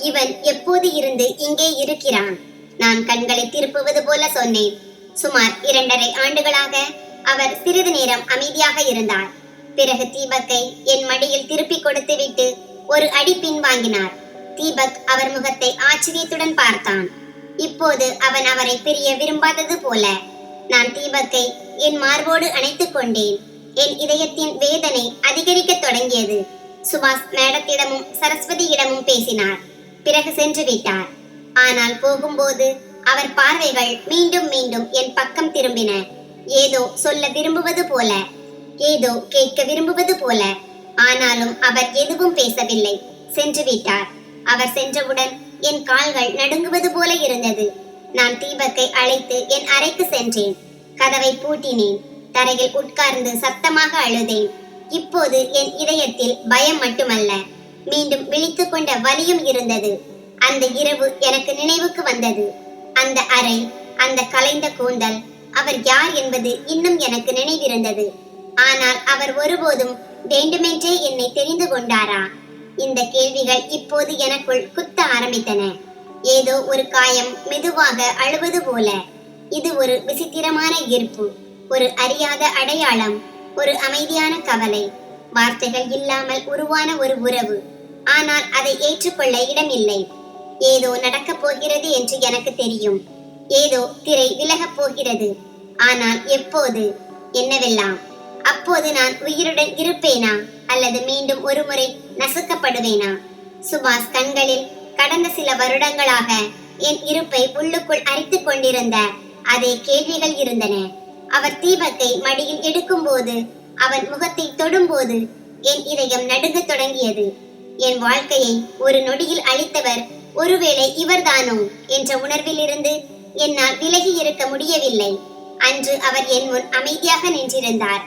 இவன் எப்போது இருந்து இங்கே இருக்கிறான்? நான் கண்களை திருப்புவது போல சொன்னேன். சுமார் 2.5 ஆண்டுகளாக. அவர் சிறிது நேரம் அமைதியாக இருந்தார். பிறகு தீபக்கை என் மடியில் திருப்பி கொடுத்து விட்டு ஒரு அடி பின்வாங்கினார். தீபக் அவர் முகத்தை ஆச்சரியத்துடன் பார்த்தான். இப்போது அவன் அவரை பிரிய விரும்பாதது போல. நான் தீபக்கை என் மார்போடு அணைத்துக் கொண்டேன். என் இதயத்தின் வேதனை அதிகரிக்க தொடங்கியது. சுபாஷ் மேடத்திடமும் சரஸ்வதியிடமும் பேசினார். பிறகு சென்று விட்டார். ஆனால் போகும்போது அவர் பார்வைகள் மீண்டும் மீண்டும் என் பக்கம் திரும்பின. ஏதோ சொல்ல விரும்புவது போல, ஏதோ கேட்க விரும்புவது போல. ஆனாலும் அவர் எதுவும் பேசவில்லை. சென்று விட்டார். அவர் சென்றவுடன் என் கால்கள் நடுங்குவது போல இருந்தது. நான் தீபக்கை அழைத்து என் அறைக்கு சென்றேன். கதவை பூட்டினேன். தரையில் உட்கார்ந்து சத்தமாக அழுதேன். இப்போது என் இதயத்தில் பயம் மட்டுமல்ல, மீண்டும் விழித்துக் கொண்ட வலியும் இருந்தது. அந்த இரவு எனக்கு நினைவுக்கு வந்தது. அந்த அறை, அந்த கலைந்த கூந்தல், அவர் யார் என்பது இன்னும் எனக்கு நினைவிருந்தது. ஆனால் அவர் ஒருபோதும் வேண்டுமென்றே என்னை தெரிந்து கொண்டாரா? இந்த கேள்விகள் இப்போது எனக்குள் குத்த ஆரம்பித்தன. ஏதோ ஒரு காயம் மெதுவாக அழுவது போல. இது ஒரு விசித்திரமான ஈர்ப்பு, ஒரு அறியாத அடையாளம், ஒரு அமைதியான கவலை. வார்த்தைகள் இல்லாமல் உருவான ஒரு உறவு. ஆனால் அதை ஏற்றுக்கொள்ள இடமில்லை. ஏதோ நடக்கப் போகிறது என்று எனக்கு தெரியும். ஏதோ திரை விலகப் போகிறது. ஆனால் எப்போது, என்னவெல்லாம்? அப்போது நான் உயிருடன் இருப்பேனா அல்லது மீண்டும் ஒரு முறை நசுக்கப்படுவேனா? சுபாஷ் கண்களில் கடந்த சில வருடங்களாக என் இருப்பை உள்ளுக்குள் அரித்துக் கொண்டிருந்த அதே கேள்விகள் இருந்தன. அவர் தீபக்கை மடியில் எடுக்கும்போது, அவன் முகத்தை தொடும்போது என் இதயம் நடுங்கத் தொடங்கியது. என் வாழ்க்கையை ஒரு நொடியில் அளித்தவர் ஒருவேளை இவர்தானோ என்ற உணர்விலிருந்து என்னால் விலகி இருக்க முடியவில்லை. அன்று அவர் என் முன் அமைதியாக நின்றிருந்தார்.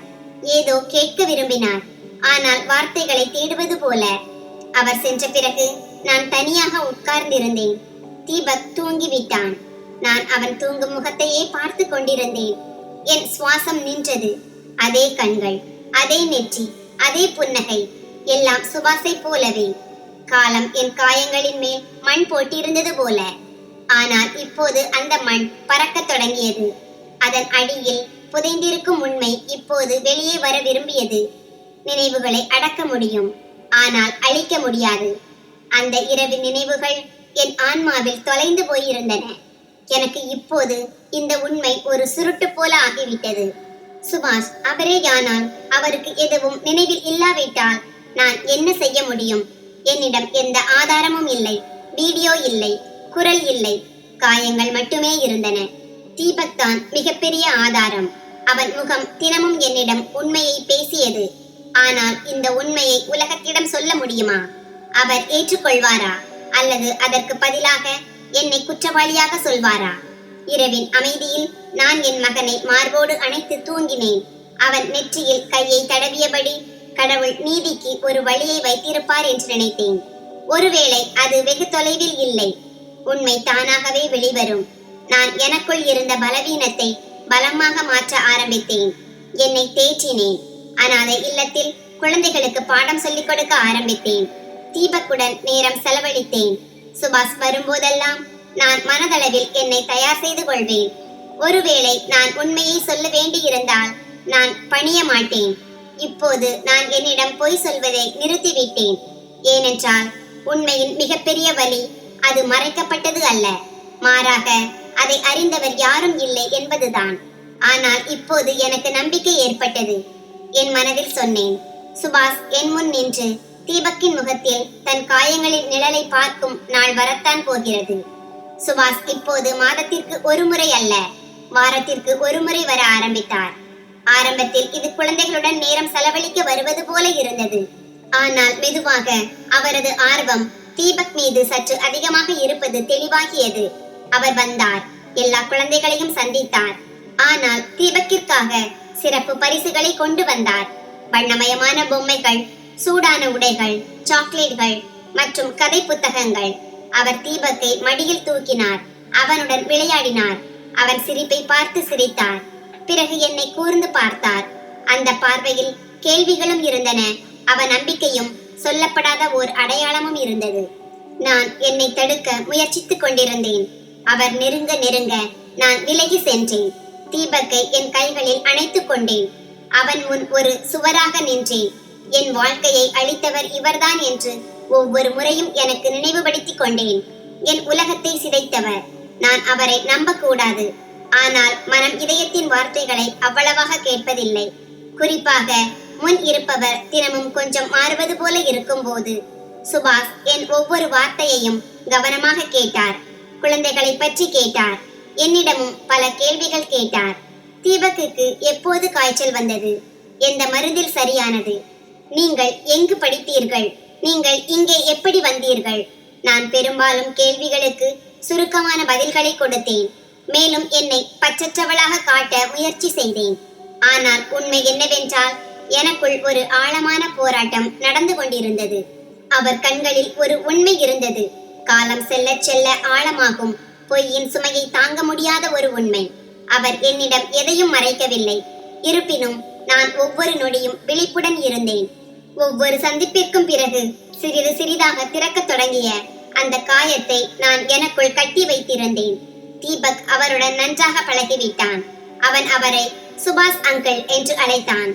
ஏதோ கேட்க விரும்பினார், ஆனால் வார்த்தைகளை தேடுவது போல. அவர் சென்ற பிறகு நான் தனியாக உட்கார்ந்திருந்தேன். தீபக் தூங்கிவிட்டான். நான் அவன் தூங்கும் முகத்தையே பார்த்து கொண்டிருந்தேன். என் சுவாசம் நின்றது. அதே கண்கள், அதே நெற்றி, அதே புன்னகை, எல்லாம் சுபாஷை போலவே. காலம் என் காயங்களின் மேல் மண் போட்டிருந்தது போல. ஆனால் இப்போது அந்த மண் பறக்கத் தொடங்கியது. அதன் அடியில் புதைந்திருக்கும் உண்மை இப்போது வெளியே வர விரும்பியது. நினைவுகளை அடக்க முடியும், ஆனால் அழிக்க முடியாது. அந்த இரவின் நினைவுகள் என் ஆன்மாவில் தொலைந்து போயிருந்தன. எனக்கு இப்போது இந்த உண்மை ஒரு சுருட்டு போல ஆகிவிட்டது. சுபாஷ் அவரேயானால் அவருக்கு எதுவும் நினைவில் இல்லாவிட்டால் நான் என்ன செய்ய முடியும்? என்னிடம் எந்த ஆதாரமும் இல்லை, வீடியோ இல்லை, குரல் இல்லை, காயங்கள் மட்டுமே இருந்தன. தீபக் தான் மிகப்பெரிய ஆதாரம். அவன் முகம் தினமும் என்னிடம் உண்மையை பேசியது. ஆனால் இந்த உண்மையை உலகத்திடம் சொல்ல முடியுமா? அவர் ஏற்றுக்கொள்வாரா? அல்லது அதற்கு பதிலாக என்னை குற்றவாளியாக சொல்வாரா? இரவின் அமைதியில் நான் என் மகனை மார்போடு அணைத்து தூங்கினேன். அவன் நெற்றியில் கையை தடவியபடி கடவுள் நீதிக்கு ஒரு வழியை வைத்திருப்பார் என்று நினைத்தேன். ஒருவேளை அது வெகு தொலைவில் இல்லை. உண்மை தானாகவே வெளிவரும். நான் எனக்குள் இருந்த பலவீனத்தை பலமாக மாற்ற ஆரம்பித்தேன். என்னை தேற்றினேன். அனாதை இல்லத்தில் குழந்தைகளுக்கு பாடம் சொல்லிக் கொடுக்க ஆரம்பித்தேன். தீபக்குடன் நேரம் செலவழித்தேன். சுபாஷ் வரும்போதெல்லாம் நான் மனதளவில் என்னை தயார் செய்து கொள்வேன். ஒருவேளை நான் உண்மையை சொல்ல வேண்டியிருந்தால் நான் பணிய மாட்டேன். இப்போது நான் என்னிடம் பொய் சொல்வதை நிறுத்திவிட்டேன். ஏனென்றால் உண்மையின் மிகப்பெரிய வலி அது மறைக்கப்பட்டது அல்ல, மாறாக அதை அறிந்தவர் யாரும் இல்லை என்பதுதான். ஆனால் இப்போது எனக்கு நம்பிக்கை ஏற்பட்டது. என் மனதில் சொன்னேன், சுபாஷ் என் முன் நின்று தீபக்கின் முகத்தில் தன் காயங்களின் நிழலை பார்க்கும் நாள் வரத்தான் போகிறது. சுபாஷ் இப்போது மாதத்திற்கு ஒரு முறை அல்ல, வாரத்திற்கு ஒரு முறை வர ஆரம்பித்தார். ஆரம்பத்தில் இது குழந்தைகளுடன் நேரம் செலவழிக்க வருவது போல இருந்தது. ஆனால் மெதுவாக அவரது ஆர்வம் தீபக் மீது சற்று அதிகமாக இருப்பது தெளிவாகியது. அவர் வந்தார், எல்லா குழந்தைகளையும் சந்தித்தார். ஆனால் தீபக்கிற்காக சிறப்பு பரிசுகளை கொண்டு வந்தார். வண்ணமயமான பொம்மைகள், சூடான உடைகள், சாக்லேட்கள் மற்றும் கதை புத்தகங்கள். அவர் தீபக்கை மடியில் தூக்கினார். அவனுடன் விளையாடினார். அவன் சிரிப்பை பார்த்து சிரித்தார். பிறகு என்னை கூர்ந்து பார்த்தார். அந்த பார்வையில் கேள்விகளும் இருந்தன. அவன் நம்பிக்கையும் சொல்லப்படாத ஓர் அடையாளமும் இருந்தது. நான் என்னை தடுக்க முயற்சித்துக் கொண்டிருந்தேன். அவர் நெருங்க நெருங்க நான் விலகி சென்றேன். தீபக்கை என் கைகளில் அணைத்துக் கொண்டேன். அவன் முன் ஒரு சுவராக நின்றேன். என் வாழ்க்கையை அளித்தவர் இவர்தான் என்று ஒவ்வொரு முறையும் எனக்கு நினைவுபடுத்திக் கொண்டேன். என் உலகத்தை சிதைத்தவர். நான் அவரை நம்பக்கூடாது. ஆனால் மனம் இதயத்தின் வார்த்தைகளை அவ்வளவாக கேட்பதில்லை. குறிப்பாக முன் இருப்பவர் தினமும் கொஞ்சம் மாறுவது போல இருக்கும் போது. சுபாஷ் என் ஒவ்வொரு வார்த்தையையும் கவனமாக கேட்டார். குழந்தைகளை பற்றி கேட்டார். என்னிடமும் பல கேள்விகள் கேட்டார். தீபக்குக்கு எப்போது காய்ச்சல் வந்தது? எந்த மருந்தில் சரியானது? நீங்கள் எங்கு படித்தீர்கள்? நீங்கள் இங்கே எப்படி வந்தீர்கள்? நான் பெரும்பாலும் கேள்விகளுக்கு சுருக்கமான பதில்களை கொடுத்தேன். மேலும் என்னை பச்சற்றவளாக காட்ட முயற்சி செய்தேன். ஆனால் உண்மை என்னவென்றால் எனக்குள் ஒரு ஆழமான போராட்டம் நடந்து கொண்டிருந்தது. அவர் கண்களில் ஒரு உண்மை இருந்தது. காலம் செல்ல செல்ல ஆழமாகும் பொய்யின் சுமையை தாங்க முடியாத ஒரு உண்மை. அவர் என்னிடம் எதையும் மறைக்கவில்லை. இருப்பினும் நான் ஒவ்வொரு நொடியும் விழிப்புடன் இருந்தேன். ஒவ்வொரு சந்திப்பிற்கும் பிறகு சிறிது சிறிதாக திறக்கத் தொடங்கிய அந்த காயத்தை நான் எனக்குள் கட்டி வைத்திருந்தேன். தீபக் அவருடன் நன்றாக பழகிவிட்டான். அவன் அவரை சுபாஷ் அங்கிள் என்று அழைத்தான்.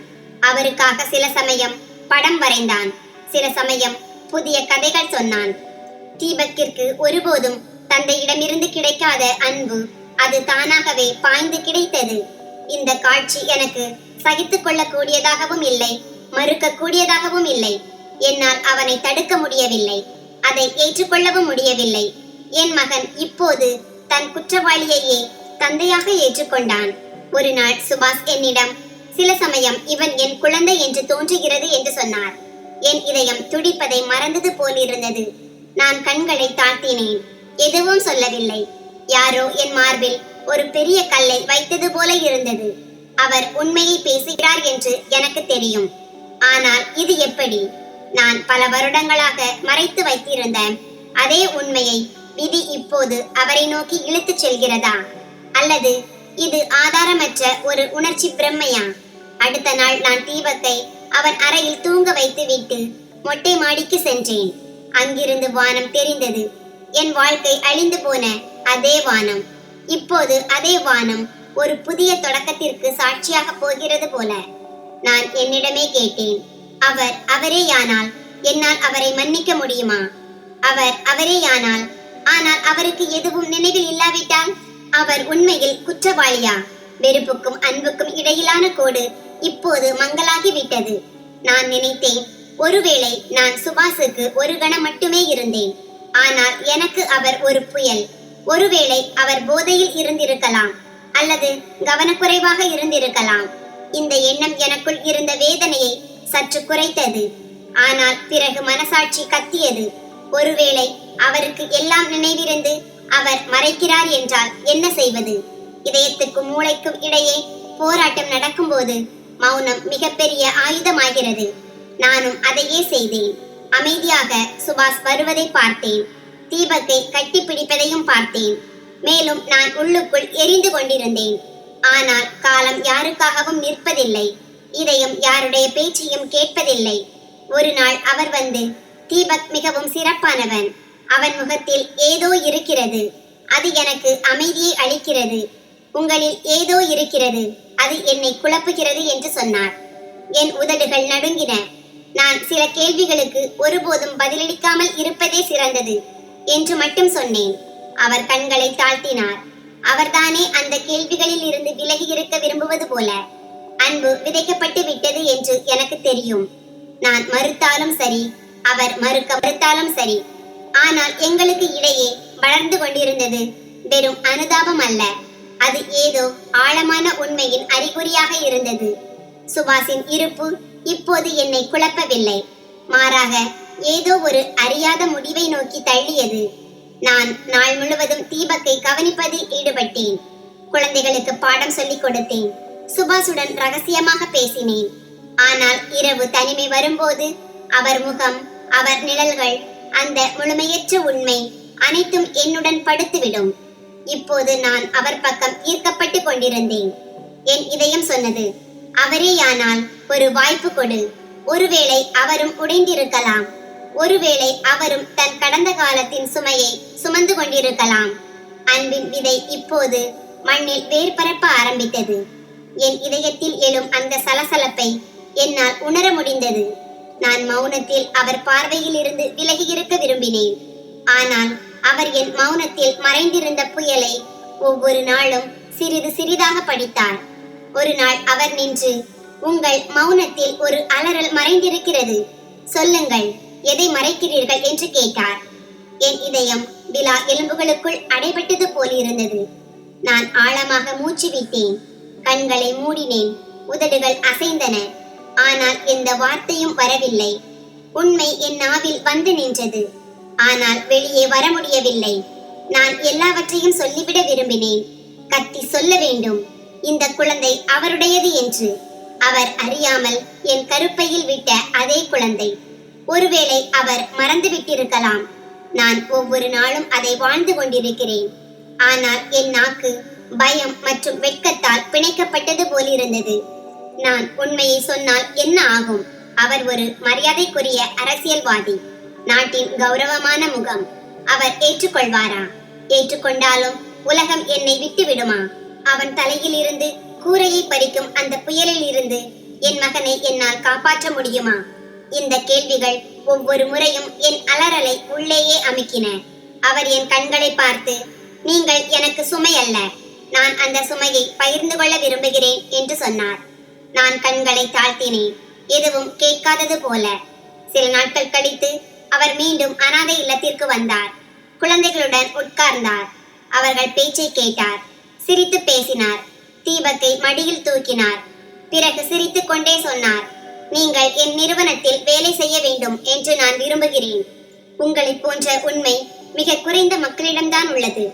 அவருக்காக சில சமயம் படம் வரைந்தான். சில சமயம் புதிய கதைகள் சொன்னான். தீபக்கிற்கு ஒருபோதும் தந்தையிடமிருந்து கிடைக்காத அன்பு அது தானாகவே பாய்ந்து கிடைத்தது. இந்த காட்சி எனக்கு சகித்துக் கொள்ளக்கூடியதாகவும் இல்லை, மறுக்கக்கூடியதாகவும் இல்லை. என்னால் அவனை தடுக்க முடியவில்லை, அதை ஏற்றுக்கொள்ளவும் முடியவில்லை. என் மகன் இப்போது தன் குற்றவாளியையே தந்தையாக ஏற்றுக்கொண்டான். ஒரு நாள் சுபாஷ் என்னிடம், சில சமயம் இவன் என் குழந்தை என்று தோன்றுகிறது என்று சொன்னார். என் இதயம் துடிப்பதை மறந்தது போலிருந்தது. நான் கண்களை தாழ்த்தினேன். எதுவும் சொல்லவில்லை. யாரோ என் மார்பில் ஒரு பெரிய கல்லை வைத்தது போல இருந்தது. அவர் உண்மையை பேசுகிறார் என்று எனக்கு தெரியும். ஆனால் இது எப்படி? நான் பல வருடங்களாக மறைத்து வைத்திருந்த அதே உண்மையை விதி இப்போது அவரை நோக்கி இழுத்துச் செல்கிறதா? அல்லது இது ஆதாரமற்ற ஒரு உணர்ச்சி பிரம்மையா? அடுத்த நாள் நான் தீபக்கை அவன் அறையில் தூங்க வைத்துவிட்டு மொட்டை மாடிக்கு சென்றேன். அங்கிருந்து வானம் தெரிந்தது. என் வாழ்க்கை அழிந்து போன அதே வானம். இப்போது அதே வானம் ஒரு புதிய தொடக்கத்திற்கு சாட்சியாக போகிறது போல. நான் என்னிடமே கேட்டேன், அவர் அவரேயானால் என்னால் அவரை மன்னிக்க முடியுமா? அவர் அவரேயானால், ஆனால் அவருக்கு எதுவும் நினைவில் இல்லாவிட்டால் அவர் உண்மையில் குற்றவாளியா? வெறுப்புக்கும் அன்புக்கும் இடையிலான கோடு இப்போது மங்கலாகி விட்டது. நான் நினைத்தேன், ஒருவேளை நான் சுபாஷுக்கு ஒரு கணம் மட்டுமே இருந்தேன். ஆனால் எனக்கு அவர் ஒரு புயல். ஒருவேளை அவர் போதையில் இருந்திருக்கலாம், அல்லது கவனக்குறைவாக இருந்திருக்கலாம். இந்த எண்ணம் எனக்குள் இருந்த வேதனையை சற்று குறைத்தது. ஆனால் பிறகு மனசாட்சி கத்தியது. ஒருவேளை அவருக்கு எல்லாம் நினைவிருந்து அவர் மறைக்கிறார் என்றால் என்ன செய்வது? இதயத்துக்கும் மூளைக்கும் இடையே போராட்டம் நடக்கும்போது மௌனம் மிகப்பெரிய ஆயுதமாகிறது. நானும் அதையே செய்தேன். அமைதியாக சுபாஷ் வருவதை பார்த்தேன். தீபக்கை கட்டி பிடிப்பதையும் பார்த்தேன். மேலும் நான் உள்ளுக்குள் எரிந்து கொண்டிருந்தேன். ஆனால் காலம் யாருக்காகவும் நிற்பதில்லை. இதயம் யாருடைய பேச்சையும் கேட்பதில்லை. ஒரு நாள் அவர் வந்து, தீபக் மிகவும் சிறப்பானவன். அவன் முகத்தில் ஏதோ இருக்கிறது. அது எனக்கு அமைதியை அளிக்கிறது. உங்களில் ஏதோ இருக்கிறது. அது என்னை குழப்புகிறது என்று சொன்னார். என் உதடுகள் நடுங்கின. நான் சில கேள்விகளுக்கு ஒருபோதும் பதிலளிக்காமல் இருப்பதே சிறந்தது என்று மட்டும் சொன்னேன். அவர் கண்களை தாழ்த்தினார். அவர்தானே அந்த கேள்விகளில் இருந்து விலகி இருக்க விரும்புவது போல. அன்பு விதைக்கப்பட்டு விட்டது என்று எனக்கு தெரியும். நான் மறுத்தாலும் சரி, அவர் மறுத்தாலும் சரி. ஆனால் எங்களுக்கு இடையே வளர்ந்து கொண்டிருந்தது வெறும் அனுதாபம் அல்ல. அது ஏதோ ஆழமான உண்மையின் அறிகுறியாக இருந்தது. சுபாஷின் இருப்பு இப்போது என்னை குழப்பவில்லை. மாறாக ஏதோ ஒரு அறியாத முடிவை நோக்கி தள்ளியது. நான் நாள் முழுவதும் தீபக்கை கவனிப்பதில் ஈடுபட்டேன். குழந்தைகளுக்கு பாடம் சொல்லிக் கொடுத்தேன். சுபாஷுடன் ரகசியமாக பேசினேன். ஆனால் இரவு தனிமை வரும்போது அவர் முகம், அவர் நிழல்கள், அந்த முழுமையற்ற உண்மை அனைத்தும் என்னுடன் படுத்துவிடும். இப்போது நான் அவர் பக்கம் ஈர்க்கப்பட்டு கொண்டிருந்தேன். என் இதயம் சொன்னது, அவரேயானால் ஒரு வாய்ப்பு கொடு. ஒருவேளை அவரும் உடைந்திருக்கலாம். ஒருவேளை அவரும் தன் கடந்த காலத்தின் சுமையை சுமந்து கொண்டிருக்கலாம். அன்பின் விதை இப்போது மண்ணில் வேர் பரப்ப ஆரம்பித்தது. என் இதயத்தில் எழும் அந்த சலசலப்பை என்னால் உணர முடிந்தது. நான் மௌனத்தில் அவர் பார்வையில் இருந்து விலகி இருக்க விரும்பினேன். ஆனால் அவர் என் மௌனத்தில் மறைந்திருந்த புயலை ஒவ்வொரு நாளும் சிறிது சிறிதாக படித்தார். ஒரு நாள் அவர் நின்று, உங்கள் மௌனத்தில் ஒரு அலறல் மறைந்திருக்கிறது, சொல்லுங்கள், எதை மறைக்கிறீர்கள் என்று கேட்டார். என் இதயம் விழா எலும்புகளுக்குள் அடைபட்டது போலிருந்தது. நான் ஆழமாக மூச்சு விட்டேன். கண்களை மூடினேன். உதடுகள் அசைந்தன. ஆனால் எந்த வார்த்தையும் வரவில்லை. உண்மை என் நாவில் வந்து நின்றது. ஆனால் வெளியே வர முடியவில்லை. நான் எல்லாவற்றையும் சொல்லிவிட விரும்பினேன். கத்தி சொல்ல வேண்டும், இந்த குழந்தை அவருடையது என்று. அவர் அறியாமல் என் கருப்பையில் விட்ட அதே குழந்தை. ஒருவேளை அவர் மறந்து விட்டிருக்கலாம். நான் ஒவ்வொரு நாளும் அதை வாழ்ந்து கொண்டிருக்கிறேன். ஆனால் என் நாக்கு பயம் மற்றும் வெட்கத்தால் பிணைக்கப்பட்டது போலிருந்தது. நான் உண்மையை சொன்னால் என்ன ஆகும்? அவர் ஒரு மரியாதைக்குரிய அரசியல்வாதி, நாட்டின் கௌரவமான முகம். அவர் ஏற்றுக்கொள்வாரா? ஏற்றுக்கொண்டாலும் உலகம் என்னை விட்டு விடுமா? அவன் தலையில் இருந்து கூரையை பறிக்கும் அந்த புயலில் இருந்து என் மகனை என்னால் காப்பாற்ற முடியுமா? இந்த கேள்விகள் ஒவ்வொரு முறையும் என் அலறலை உள்ளேயே அமுக்கின. அவர் என் கண்களை பார்த்து, நீங்கள் எனக்கு சுமை அல்ல, நான் அந்த சுமையை பகிர்ந்து கொள்ள விரும்புகிறேன் என்று சொன்னார். நான் கண்களை தாழ்த்தினேன், எதுவும் கேட்காதது போல. சில நாட்கள் கழித்து அவர் மீண்டும் அனாதை இல்லத்திற்கு வந்தார். குழந்தைகளுடன் உட்கார்ந்தார். அவர்கள் பேச்சை கேட்டார். சிரித்து பேசினார். தீபக்கை மடியில் தூக்கினார். பிறகு சிரித்துக் கொண்டே சொன்னார், நீங்கள் என் நிறுவனத்தில் வேலை செய்ய வேண்டும் என்று நான் விரும்புகிறேன். உங்களை போன்ற உண்மை மிக குறைந்த மக்களிடம்தான் உள்ளது.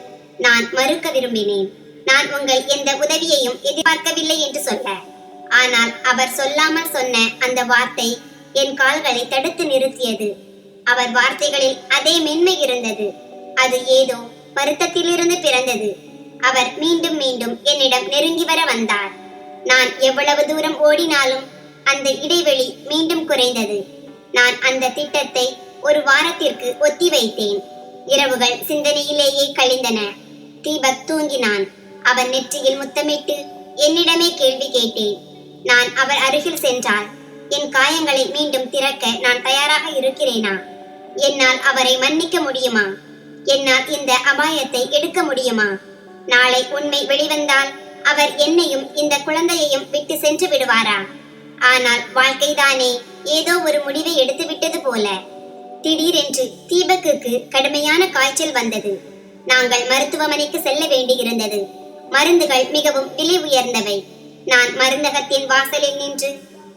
நான் மறுக்க விரும்பினேன். நான் உங்கள் எந்த உதவியையும் எதிர்பார்க்கவில்லை என்று சொல்ல. ஆனால் அவர் சொல்லாமல் சொன்ன அந்த வார்த்தை என் கால்களை தடுத்து நிறுத்தியது. அவர் வார்த்தைகளில் அதே மென்மை இருந்தது. அது ஏதோ வருத்தத்திலிருந்து பிறந்தது. அவர் மீண்டும் மீண்டும் என்னிடம் நெருங்கி வர வந்தார். நான் எவ்வளவு தூரம் ஓடினாலும் அந்த இடைவெளி மீண்டும் குறைந்தது. நான் அந்த திட்டத்தை ஒரு வாரத்திற்கு ஒத்தி வைத்தேன். இரவுகள் சிந்தனையிலேயே கழிந்தன. தீபக் தூங்கினான். அவன் நெற்றியில் முத்தமிட்டு என்னிடமே கேள்வி கேட்டேன். நான் அவர் அருகில் சென்றால் என் காயங்களை மீண்டும் திறக்க நான் தயாராக இருக்கிறேனா? என்னால் அவரை மன்னிக்க முடியுமா? என்னால் இந்த அபாயத்தை எடுக்க முடியுமா? நாளை உண்மை வெளிவந்தால் அவர் என்னையும் இந்த குழந்தையையும் விட்டு சென்று விடுவாரா? ஆனால் வாழ்க்கைதானே ஏதோ ஒரு முடிவை எடுத்துவிட்டது போல. திடீரென்று தீபக்குக்கு கடுமையான காய்ச்சல் வந்தது. நாங்கள் மருத்துவமனைக்கு செல்ல வேண்டியிருந்தது. மருந்துகள் மிகவும் விலை உயர்ந்தவை. நான் மருந்தகத்தின் வாசலில் நின்று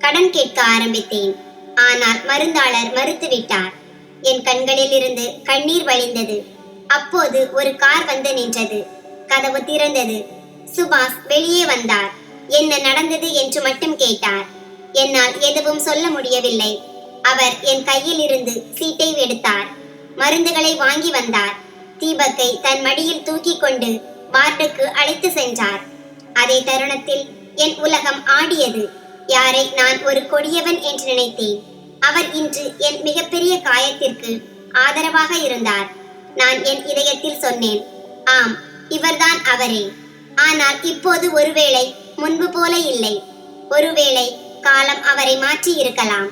கடன் கேட்க ஆரம்பித்தேன். ஆனால் மருந்தாளர் மறுத்துவிட்டார். என் கண்களில் இருந்து கண்ணீர் வழிந்தது. அப்போது ஒரு கார் வந்து நின்றது. கதவு திறந்தது. சுபாஷ் வெளியே வந்தார். என்ன நடந்தது என்று மட்டும் கேட்டார். என்னால் எதுவும் சொல்ல முடியவில்லை. அவர் என் கையில் இருந்து சீட்டை எடுத்தார். மருந்துகளை வாங்கி வந்தார். தீபக்கை தன் மடியில் தூக்கி கொண்டு வார்டுக்கு அழைத்து சென்றார். அதே தருணத்தில் என் உலகம் ஆடியது. யாரை நான் ஒரு கொடியவன் என்று நினைத்தேன், அவர் இன்று என் மிகப்பெரிய காயத்திற்கு ஆதரவாக இருந்தார். நான் என் இதயத்தில் சொன்னேன், ஆம், இவர்தான் அவரே. ஆனால் இப்போது ஒருவேளை முன்பு போல இல்லை. ஒருவேளை காலம் அவரை மாற்றி இருக்கலாம்.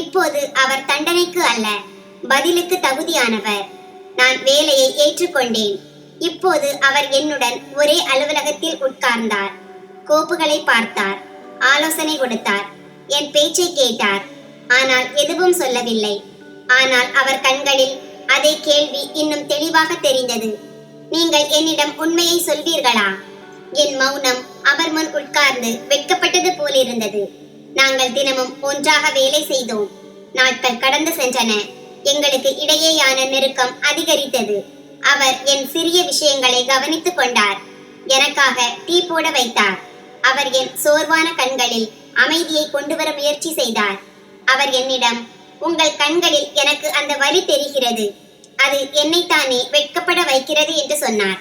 இப்போது அவர் தண்டனைக்கு அல்ல, பதிலுக்கு தகுதியானவர். நான் வேலையை ஏற்றுக்கொண்டேன். இப்போது அவர் என்னுடன் ஒரே அலுவலகத்தில் உட்கார்ந்தார். கோப்புகளை பார்த்தார், ஆலோசனை கொடுத்தார், என் பேச்சை கேட்டார். ஆனால் எதுவும் சொல்லவில்லை. ஆனால் அவர் கண்களில் அதே கேள்வி இன்னும் தெளிவாக தெரிந்தது. நீங்கள் என்னிடம் உண்மையை சொல்வீர்களா? என் மௌனம் அவர் முன் உட்கார்ந்து வெட்கப்பட்டது போலிருந்தது. நாங்கள் தினமும் ஒன்றாக வேலை செய்தோம். நாட்கள் கடந்து சென்றன. எங்களுக்கு இடையேயான நெருக்கம் அதிகரித்தது. அவர் என் சிறிய விஷயங்களை கவனித்துக் கொண்டார். எனக்காக டீ போட வைத்தார். அவர் என் சோர்வான கண்களில் அமைதியை கொண்டு வர முயற்சி செய்தார். அவர் என்னிடம், உங்கள் கண்களில் எனக்கு அந்த வலி தெரிகிறது, அது என்னைத்தானே வெட்கப்பட வைக்கிறது என்று சொன்னார்.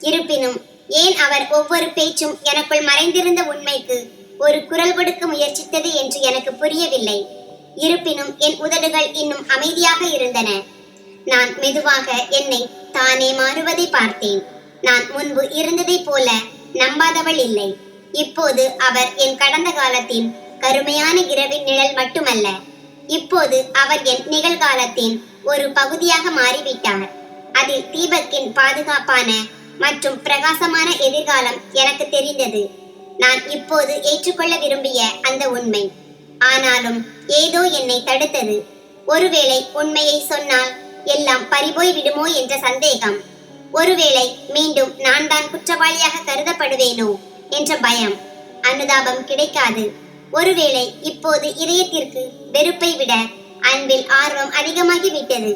இருப்பினும் ஏன் அவர் ஒவ்வொரு பேச்சும் எனக்குள் மறைந்திருந்த உண்மைக்கு ஒரு குரல் கொடுக்க முயற்சித்தது என்று எனக்கு புரியவில்லை. இருப்பினும் என் உதடுகள் இன்னும் அமைதியாக இருந்தன. நான் மெதுவாக என்னை தானே மாறுவதை பார்த்தேன். நான் முன்பு இருந்ததை போல நம்பாதவள் இல்லை. இப்போது அவர் என் கடந்த காலத்தின் கருமையான இரவின் நிழல் மட்டுமல்ல, இப்போது அவர் என் நிகழ்காலத்தின் ஒரு பகுதியாக மாறிவிட்டார். அதில் தீபக்கின் பாதுகாப்பான மற்றும் பிரகாசமான எதிர்காலம் எனக்கு தெரிந்தது. நான் இப்போது ஏற்றுக்கொள்ள விரும்பிய அந்த உண்மை. ஆனாலும் ஏதோ என்னை தடுத்தது. ஒருவேளை உண்மையை சொன்னால் எல்லாம் பறிபோய் விடுமோ என்ற சந்தேகம். ஒருவேளை மீண்டும் நான் தான் குற்றவாளியாக கருதப்படுவேனோ என்ற பயம். அனுதாபம் கிடைக்காது. ஒருவேளை இப்போது இதயத்திற்கு வெறுப்பை விட அன்பில் ஆர்வம் அதிகமாகி விட்டது.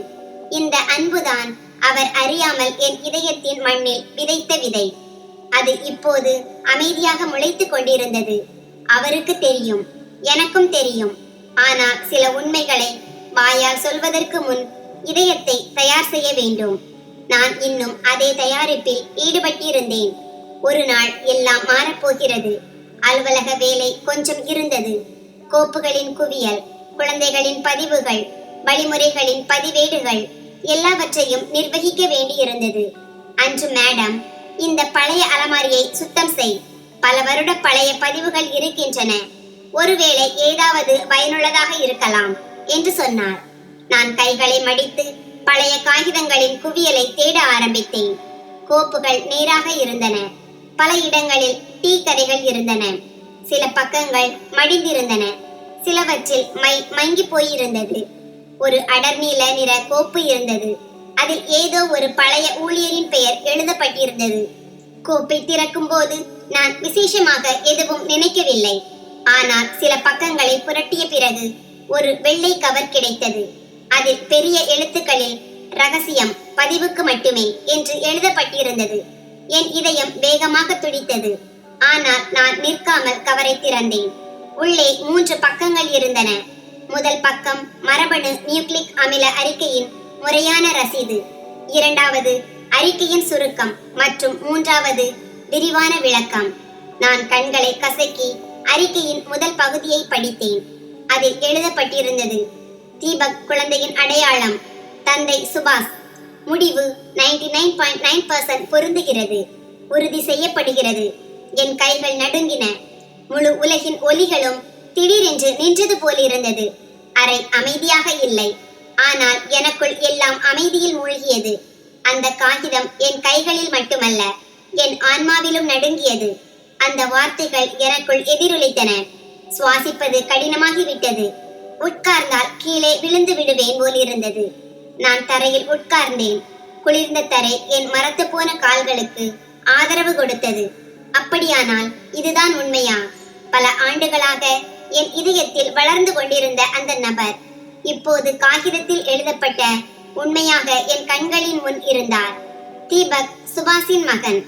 இந்த அன்புதான் அவர் அறியாமல் என் இதயத்தின் மண்ணில் விதைத்த விதை. அது இப்போது அமைதியாக முளைத்துக் கொண்டிருந்தது. அவருக்கு தெரியும், எனக்கும் தெரியும். ஆனால் சில உண்மைகளை வாயால் சொல்வதற்கு முன் இதயத்தை தயார் செய்ய வேண்டும். நான் இன்னும் அதே தயாரிப்பில் ஈடுபட்டிருந்தேன். ஒரு நாள் எல்லாம் மாறப்போகிறது. அலுவலக வேலை கொஞ்சம் இருந்தது. கோப்புகளின் குவியல், குழந்தைகளின் பதிவுகள், வழிமுறைகளின் பதிவேடுகள் எல்லாவற்றையும் நிர்வகிக்க வேண்டியிருந்தது. அன்று மேடம், இந்த பழைய அலமாரியை சுத்தம் செய். பல வருட பழைய பதிவுகள் இருக்கின்றன. ஒருவேளை ஏதாவது பயனுள்ளதாக இருக்கலாம் என்று சொன்னார். நான் கைகளை மடித்து பழைய காகிதங்களின் குவியலை தேட ஆரம்பித்தேன். கோப்புகள் நேராக இருந்தன. பல இடங்களில் டீ கரைகள் இருந்தன. சில பக்கங்கள் மடிந்திருந்தன. சிலவற்றில் மங்கி போயிருந்தது. ஒரு அடர்நீல நிற கோப்பு இருந்தது. அதில் ஏதோ ஒரு பழைய ஊழியரின் பெயர் எழுதப்பட்டிருந்தது. கோப்பை திறக்கும் போது நான் விசேஷமாக எதுவும் நினைக்கவில்லை. ஆனால் சில பக்கங்களை புரட்டிய பிறகு ஒரு வெள்ளை கவர் கிடைத்தது. அதில் பெரிய எழுத்துக்களில் ரகசியம் பதிவுக்கு மட்டுமே என்று எழுதப்பட்டிருந்தது. என் இதயம் வேகமாக துடித்தது. ஆனால் நான் நிற்காமல் கவரை திறந்தேன். உள்ளே 3 பக்கங்கள் இருந்தன. முதல் பக்கம் மரபணு நியூக்ளிக் அமில அறிக்கையின் முறையான ரசீது. இரண்டாவது அறிக்கையின் சுருக்கம் மற்றும் மூன்றாவது விரிவான விளக்கம். நான் கண்களை கசக்கி அறிக்கையின் முதல் பகுதியை படித்தேன். அதில் எழுதப்பட்டிருந்தது: தீபக் குழந்தையின் அடையாளம் தந்தை சுபாஷ். முடிவு 99.9% பொருந்துகிறது. உறுதி செய்யப்படுகிறது. என் கைகள் நடுங்கின. முழு உலகின் ஒலிகளும் திடீரென்று நின்றது போலிருந்தது. அறை அமைதியாக இல்லை. ஆனால் எனக்குள் எல்லாம் அமைதியில் மூழ்கியது. அந்த காகிதம் என் கைகளில் மட்டுமல்ல, என் ஆன்மாவிலும் நடுங்கியது. அந்த வார்த்தைகள் எனக்குள் எதிரொலித்தன. சுவாசிப்பது கடினமாகிவிட்டது. உட்கார்ந்தால் கீழே விழுந்து விடுவேன் போலிருந்தது. நான் தரையில் உட்கார்ந்தேன். குளிர்ந்த தரை என் மரத்து போன கால்களுக்கு ஆதரவு கொடுத்தது. அப்படியானால் இதுதான் உண்மையா? பல ஆண்டுகளாக என் இதயத்தில் வளர்ந்து கொண்டிருந்த அந்த நபர் இப்போது காகிதத்தில் எழுதப்பட்ட உண்மையாக என் கண்களின் முன் இருந்தார். தீபக் சுபாஷின் மகன்.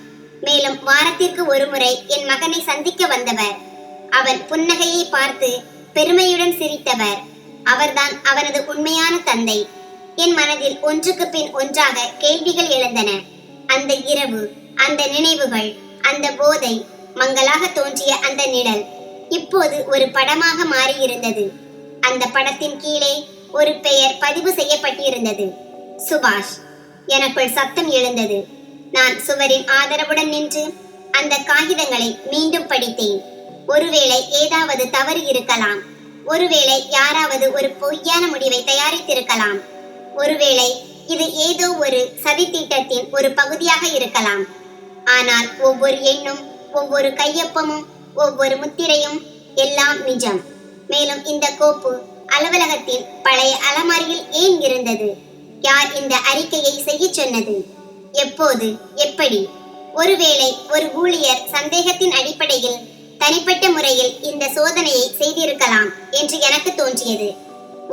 மேலும் வாரத்திற்கு ஒரு முறை என் மகனை சந்திக்க வந்தவர். அவன் புன்னகையை பார்த்து பெருமையுடன் சிரித்தவர். அவர்தான் அவனது உண்மையான தந்தை. என் மனதில் ஒன்றுக்கு பின் ஒன்றாக கேள்விகள் எழுந்தன. அந்த இரவு, அந்த நினைவுகள், அந்த போதை, மங்கலாக தோன்றிய அந்த நிழல் இப்போது ஒரு படமாக மாறியிருந்தது. அந்த படத்தின் கீழே ஒரு பெயர் பதிவு செய்யப்பட்டிருந்தது: சுபாஷ். எனக்குள் சத்தம் எழுந்தது. நான் சுவரின் ஆதரவுடன் நின்று அந்த காகிதங்களை மீண்டும் படித்தேன். ஒருவேளை ஏதாவது தவறு இருக்கலாம். ஒருவேளை யாராவது ஒரு பொய்யான முடிவை தயாரித்திருக்கலாம். ஒருவேளை இது ஏதோ ஒரு சதித்திட்டத்தின் ஒரு பகுதியாக இருக்கலாம். ஆனால் ஒவ்வொரு எண்ணும், ஒவ்வொரு கையொப்பமும், ஒவ்வொரு முத்திரையும் எல்லாம் நிஜம். மேலும் இந்த கோப்பு அலுவலகத்தின் பழைய அலமாரியில் ஏன் இருந்தது? யார் இந்த அறிக்கையை செய்ய சொன்னது? எப்போது? எப்படி? ஒருவேளை ஒரு ஊழியர் சந்தேகத்தின் அடிப்படையில் தனிப்பட்ட முறையில் இந்த சோதனையை செய்திருக்கலாம் என்று எனக்கு தோன்றியது.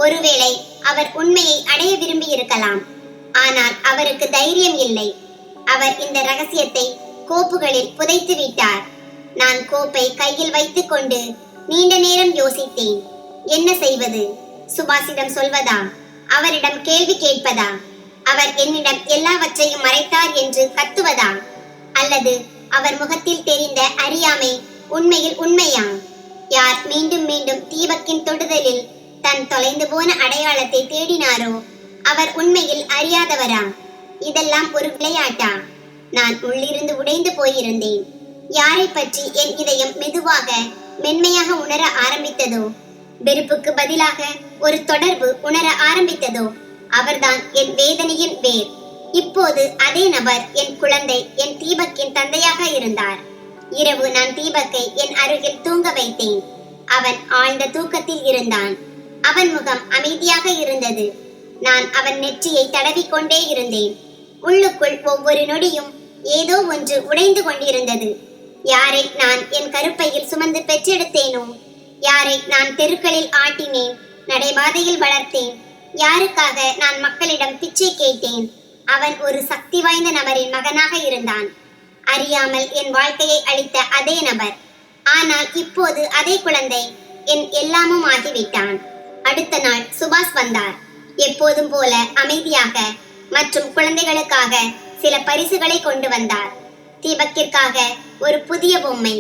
ஒருவேளை அவர் உண்மையை அடைய விரும்பி இருக்கலாம். ஆனால் அவருக்கு தைரியம் இல்லை. அவர் இந்த ரகசியத்தை கோப்புகளில் புதைத்து விட்டார். நான் கோப்பை கையில் வைத்துக் கொண்டு நீண்ட நேரம் யோசித்தேன். என்ன செய்வது? சுபாஷிடம் சொல்வதா? அவரிடம் கேள்வி கேட்பதா? அவர் என்னிடம் எல்லாவற்றையும் மறைத்தார் என்று கத்துவதா? அல்லது அவர் முகத்தில் தெரிந்த அறியாமை உண்மையில் உண்மையா? யார் மீண்டும் மீண்டும் தீபக்கின் தொடுதலில் தன் தொலைந்து போன அடையாளத்தை தேடினாரோ அவர் உண்மையில் அறியாதவரா? இதெல்லாம் ஒரு விளையாட்டா? நான் உள்ளிருந்து உடைந்து போயிருந்தேன். யாரை பற்றி என் இதயம் மெதுவாக மென்மையாக உணர ஆரம்பித்ததோ, வெறுப்புக்கு பதிலாக ஒரு தொடர்பு உணர ஆரம்பித்ததோ, அவர்தான் என் வேதனையின் வேர். இப்போது அதே நபர் என் குழந்தை, என் தீபக்கின் தந்தையாக இருந்தார். இரவு நான் தீபக்கை என் அருகில் தூங்க வைத்தேன். அவன் ஆழ்ந்த தூக்கத்தில் இருந்தான். அவன் முகம் அமைதியாக இருந்தது. நான் அவன் நெற்றியை தடவிக்கொண்டே இருந்தேன். உள்ளுக்குள் ஒவ்வொரு நொடியும் ஏதோ ஒன்று உடைந்து கொண்டிருந்தது. யாரை நான் என் கருப்பையில் சுமந்து பெற்றெடுத்தேனோ, யாரை நான் தெருக்களில் ஆட்டினேன், நடைபாதையில் வளர்த்தேன், யாருக்காக நான் மக்களிடம் பிச்சை கேட்டேன்? அவன் ஒரு சக்தி வாய்ந்த நபரின் மகனாக இருந்தான். அறியாமல் என் வாழ்க்கையை அளித்த அதே நபர். ஆனால் இப்போது அதே குழந்தை என் எல்லாமும் ஆகிவிட்டான். அடுத்த நாள் சுபாஷ் வந்தார். எப்போதும் போல அமைதியாக மற்றும் குழந்தைகளுக்காக சில பரிசுகளை கொண்டு வந்தார். தீபக்கிற்காக ஒரு புதிய பொம்மை,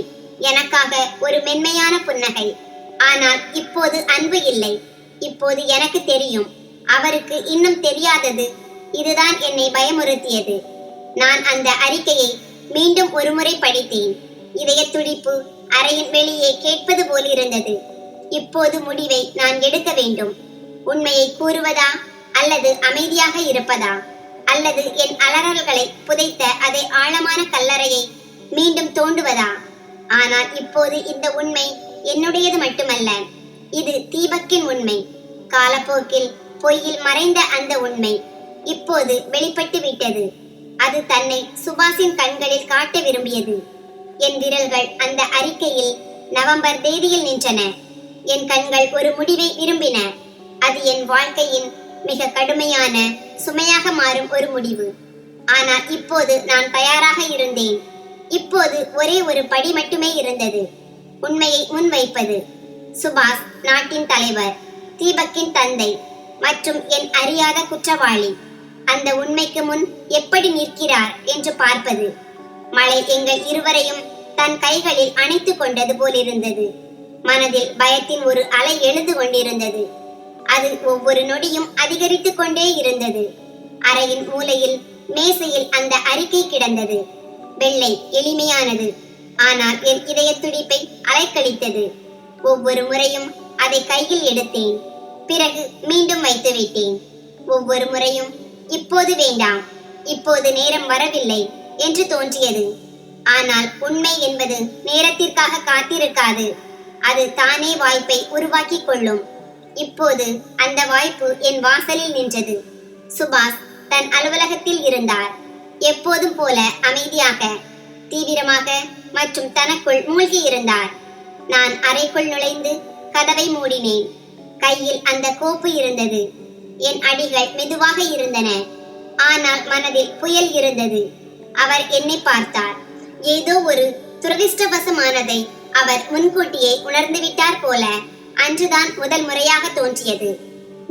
எனக்காக ஒரு மென்மையான புன்னகை. ஆனால் இப்போது அன்பு இல்லை. இப்போது எனக்கு தெரியும். அவருக்கு இன்னும் தெரியாதது இதுதான் என்னை பயமுறுத்தியது. நான் அந்த அறிக்கையை மீண்டும் ஒருமுறை படித்தேன். இதய துடிப்பு அறையின் வெளியே கேட்பது போல் இருந்தது. இப்போது முடிவை நான் எடுக்க வேண்டும். உண்மையை கூறுவதா அல்லது அமைதியாக இருப்பதா, அல்லது என் அலறல்களை புதைத்த அதே ஆழமான கல்லறையை மீண்டும் தோண்டுவதா? ஆனால் இப்போது இந்த உண்மை என்னுடையது மட்டுமல்ல, இது தீபக்கின் உண்மை. காலப்போக்கில் பொய்யில் மறைந்த அந்த உண்மை இப்போது வெளிப்பட்டு விட்டது. அது தன்னை சுபாஷின் கண்களில் காட்ட விரும்பியது. என் விரல்கள் அந்த அறிக்கையில் நவம்பர் தேதியில் நின்றன. என் கண்கள் ஒரு முடிவை விரும்பின. அது என் வாழ்க்கையின் மிக கடுமையான சுமையாக மாறும் ஒரு முடிவு. ஆனால் இப்போது நான் தயாராக இருந்தேன். இப்போது ஒரே ஒரு படி மட்டுமே இருந்தது, உண்மையை முன்வைப்பது. சுபாஷ் நாட்டின் தலைவர், தீபக்கின் தந்தை மற்றும் என் அறியாத குற்றவாளி. அந்த உண்மைக்கு முன் எப்படி நிற்கிறார் என்று பார்ப்பது. மழை எங்கள் இருவரையும் தன் கைகளில் அணைத்து கொண்டது போலிருந்தது. மனதில் பயத்தின் ஒரு அலை எழுந்து கொண்டிருந்தது. அது ஒவ்வொரு நொடியும் அதிகரித்துக் கொண்டே இருந்தது. அறையின் மூலையில் மேசையில் அந்த அறிக்கை கிடந்தது. வெள்ளை, எளிமையானது. ஆனால் என் இதய துடிப்பை அலைக்கழித்தது. ஒவ்வொரு முறையும் அதை கையில் எடுத்தேன். பிறகு மீண்டும் வைத்து விட்டேன். ஒவ்வொரு முறையும் இப்போது வேண்டாம், இப்போது நேரம் வரவில்லை என்று தோன்றியது. ஆனால் உண்மை என்பது நேரத்திற்காக காத்திருக்காது. அது தானே வாய்ப்பை உருவாக்கி கொள்ளும். இப்போது அந்த வாய்ப்பு என் வாசலில் நின்றது. சுபாஷ் தன் அலுவலகத்தில் இருந்தார். எப்போதும் போல அமைதியாக, தீவிரமாக மற்றும் தனக்குள் மூழ்கி இருந்தார். நான் அறைக்குள் நுழைந்து கதவை மூடினேன். கையில் அந்த கோப்பு இருந்தது. என் அடிகள் மெதுவாக இருந்தன. ஆனால் மனதில் புயல் இருந்தது. அவர் என்னை பார்த்தார். ஏதோ ஒரு துரதிர்ஷ்டவசமானதை அவர் முன்கூட்டியே உணர்ந்து விட்டார் போல அன்றுதான் முதல் முறையாக தோன்றியது.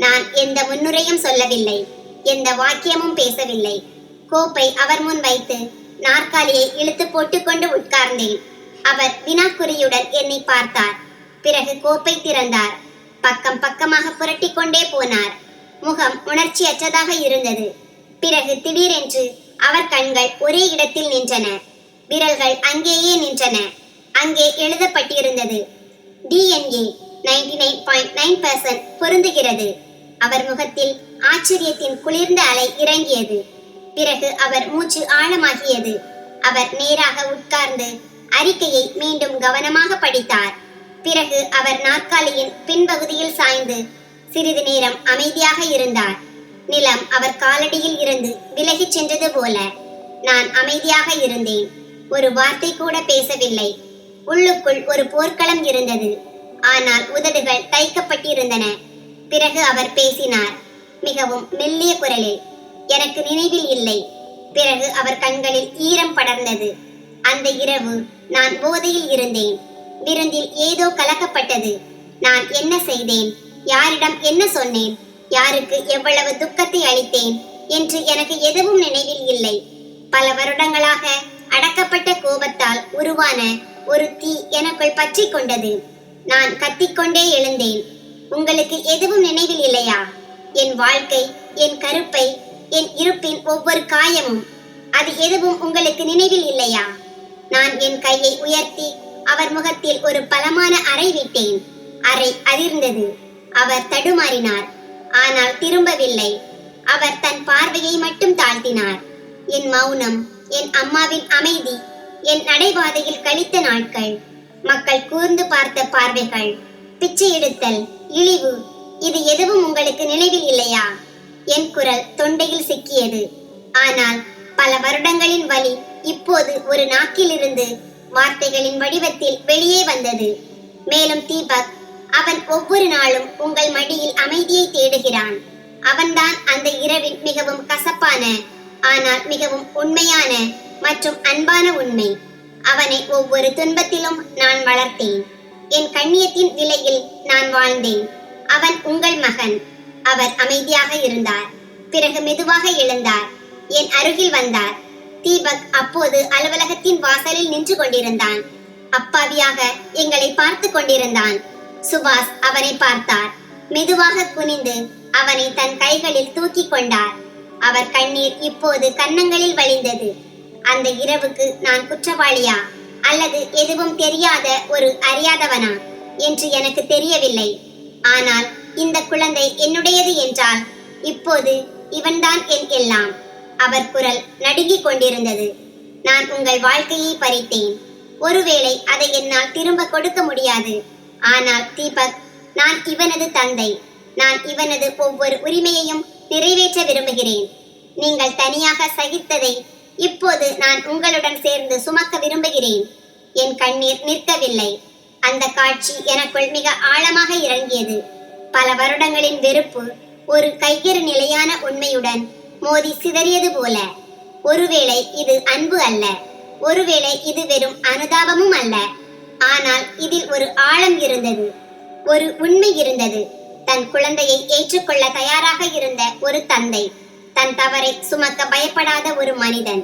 நான் எந்த முன்னுரையும் சொல்லவில்லை, எந்த வாக்கியமும் பேசவில்லை. கோப்பை அவர் முன் வைத்து நாற்காலியை இழுத்து போட்டுக்கொண்டு உட்கார்ந்தேன். அவர் வினாக்குறியுடன் என்னை பார்த்தார். பிறகு கோப்பை திறந்தார். பக்கம் பக்கமாக புரட்டி கொண்டே போனார். முகம் உணர்ச்சியற்றதாக இருந்தது. பிறகு திடீரென்று அவர் கண்கள் ஒரே இடத்தில் நின்றன. விரல்கள் அங்கேயே நின்றன. அங்கே எழுதப்பட்டிருந்தது, DNA 99.9% பொருந்துகிறது. அவர் முகத்தில் ஆச்சரியத்தின் குளிர்ந்த அலை இறங்கியது. பிறகு அவர் மூச்சு ஆழமாகியது. அவர் நேராக உட்கார்ந்து அறிக்கையை மீண்டும் கவனமாக படித்தார். பிறகு அவர் நாற்காலியின் பின்பகுதியில் சாய்ந்து சிறிது நேரம் அமைதியாக இருந்தார். நிலம் அவர் காலடியில் இருந்து விலகிச் சென்றது போல. நான் அமைதியாக இருந்தேன். ஒரு வார்த்தை கூட பேசவில்லை. உள்ளுக்குள் ஒரு போர்க்களம் இருந்தது. ஆனால் உதடுகள் தைக்கப்பட்டிருந்தன. பிறகு அவர் பேசினார், மிகவும் மெல்லிய குரலில். எனக்கு நினைவில் இல்லை. பிறகு அவர் கண்களில் ஈரம் படர்ந்தது. அந்த இரவு நான் போதையில் இருந்தேன். விருந்தில் ஏதோ கலக்கப்பட்டது. நான் என்ன செய்தேன், யாரிடம் என்ன சொன்னேன், யாருக்கு எவ்வளவு துக்கத்தை அளித்தேன் என்று எனக்கு எதுவும் நினைவில் இல்லை. பல வருடங்களாக அடக்கப்பட்ட கோபத்தால் உருவான ஒரு தீ எனக்குள் பற்றி கொண்டது. நான் கத்திக்கொண்டே எழுந்தேன். உங்களுக்கு எதுவும் நினைவில் இல்லையா? என் வாழ்க்கை, என் கருப்பை, என் இருப்பின் ஒவ்வொரு காயமும், அது எதுவும் உங்களுக்கு நினைவில் இல்லையா? நான் என் கையை உயர்த்தி அவர் முகத்தில் ஒரு பலமான அறை விட்டேன். அறை அதிர்ந்தது. அவர் தடுமாறினார். ஆனால் திரும்பவில்லை. அவர் தன் பார்வையை மட்டும் தாழ்த்தினார். என் மௌனம், என் அம்மாவின் அமைதி, என் நடைபாதையில் கழித்த நாட்கள், மக்கள் கூர்ந்து பார்த்த பார்வைகள், பிச்சை எடுத்தல், இழிவு, இது எதுவும் உங்களுக்கு நினைவில் இல்லையா? என் குரல் தொண்டையில் சிக்கியது. ஆனால் பல வருடங்களின் வலி இப்போது ஒரு நாக்கிலிருந்து வார்த்தைகளின் வடிவத்தில் வெளியே வந்தது. மேலும் தீபக், அவன் ஒவ்வொரு நாளும் உங்கள் மடியில் அமைதியை தேடுகிறான். அவன்தான் அந்த இரவின் மிகவும் கசப்பான ஆனால் மிகவும் உண்மையான மற்றும் அன்பான உண்மை. அவனை ஒவ்வொரு துன்பத்திலும் நான் வளர்த்தேன். என் கண்ணியத்தின் விலையில் நான் வாழ்ந்தேன். அவன் உங்கள் மகன். அவர் அமைதியாக இருந்தார். பிறகு மெதுவாக எழுந்தார். என் அருகில் வந்தார். தீபக் அப்போது அலுவலகத்தின் வாசலில் நின்று கொண்டிருந்தான். அப்பாவியாக எங்களை பார்த்து கொண்டிருந்தான். சுபாஷ் அவனை பார்த்தார். மெதுவாக குனிந்து அவனை தன் கைகளில் தூக்கி கொண்டார். அவர் கண்ணீர் இப்போது கன்னங்களில் வழிந்தது. அந்த இரவுக்கு நான் குற்றவாளியா அல்லது எதுவும் தெரியாத ஒரு அறியாதவனா என்று எனக்கு தெரியவில்லை. ஆனால் இந்த குழந்தை என்னுடையது என்றால் இப்போது இவன்தான் என் எல்லாம். அவர் குரல் நடுங்கிக் கொண்டிருந்தது. நான் உங்கள் வாழ்க்கையை பறித்தேன். ஒருவேளை அதை என்னால் திரும்ப கொடுக்க முடியாது. ஆனால் தீபக், நான் இவனது தந்தை. நான் இவனது ஒவ்வொரு உரிமையையும் நிறைவேற்ற விரும்புகிறேன். நீங்கள் தனியாக சகித்ததை இப்போது நான் உங்களுடன் சேர்ந்து சுமக்க விரும்புகிறேன். என் கண்ணீர் நிற்கவில்லை. அந்த காட்சி எனக்குள் மிக ஆழமாக இறங்கியது. பல வருடங்களின் வெறுப்பு ஒரு கையறு நிலையான உண்மையுடன் மோதி சிதறியது போல. ஒருவேளை இது அன்பு அல்ல, ஒருவேளை இது வெறும் அனுதாபமும் அல்ல. ஆனால் இதில் ஒரு ஆழம் இருந்தது, ஒரு உண்மை இருந்தது. தன் குழந்தையை ஏற்றுக்கொள்ள தயாராக இருந்த ஒரு தந்தை, தன் தவறை சுமக்க பயப்படாத ஒரு மனிதன்.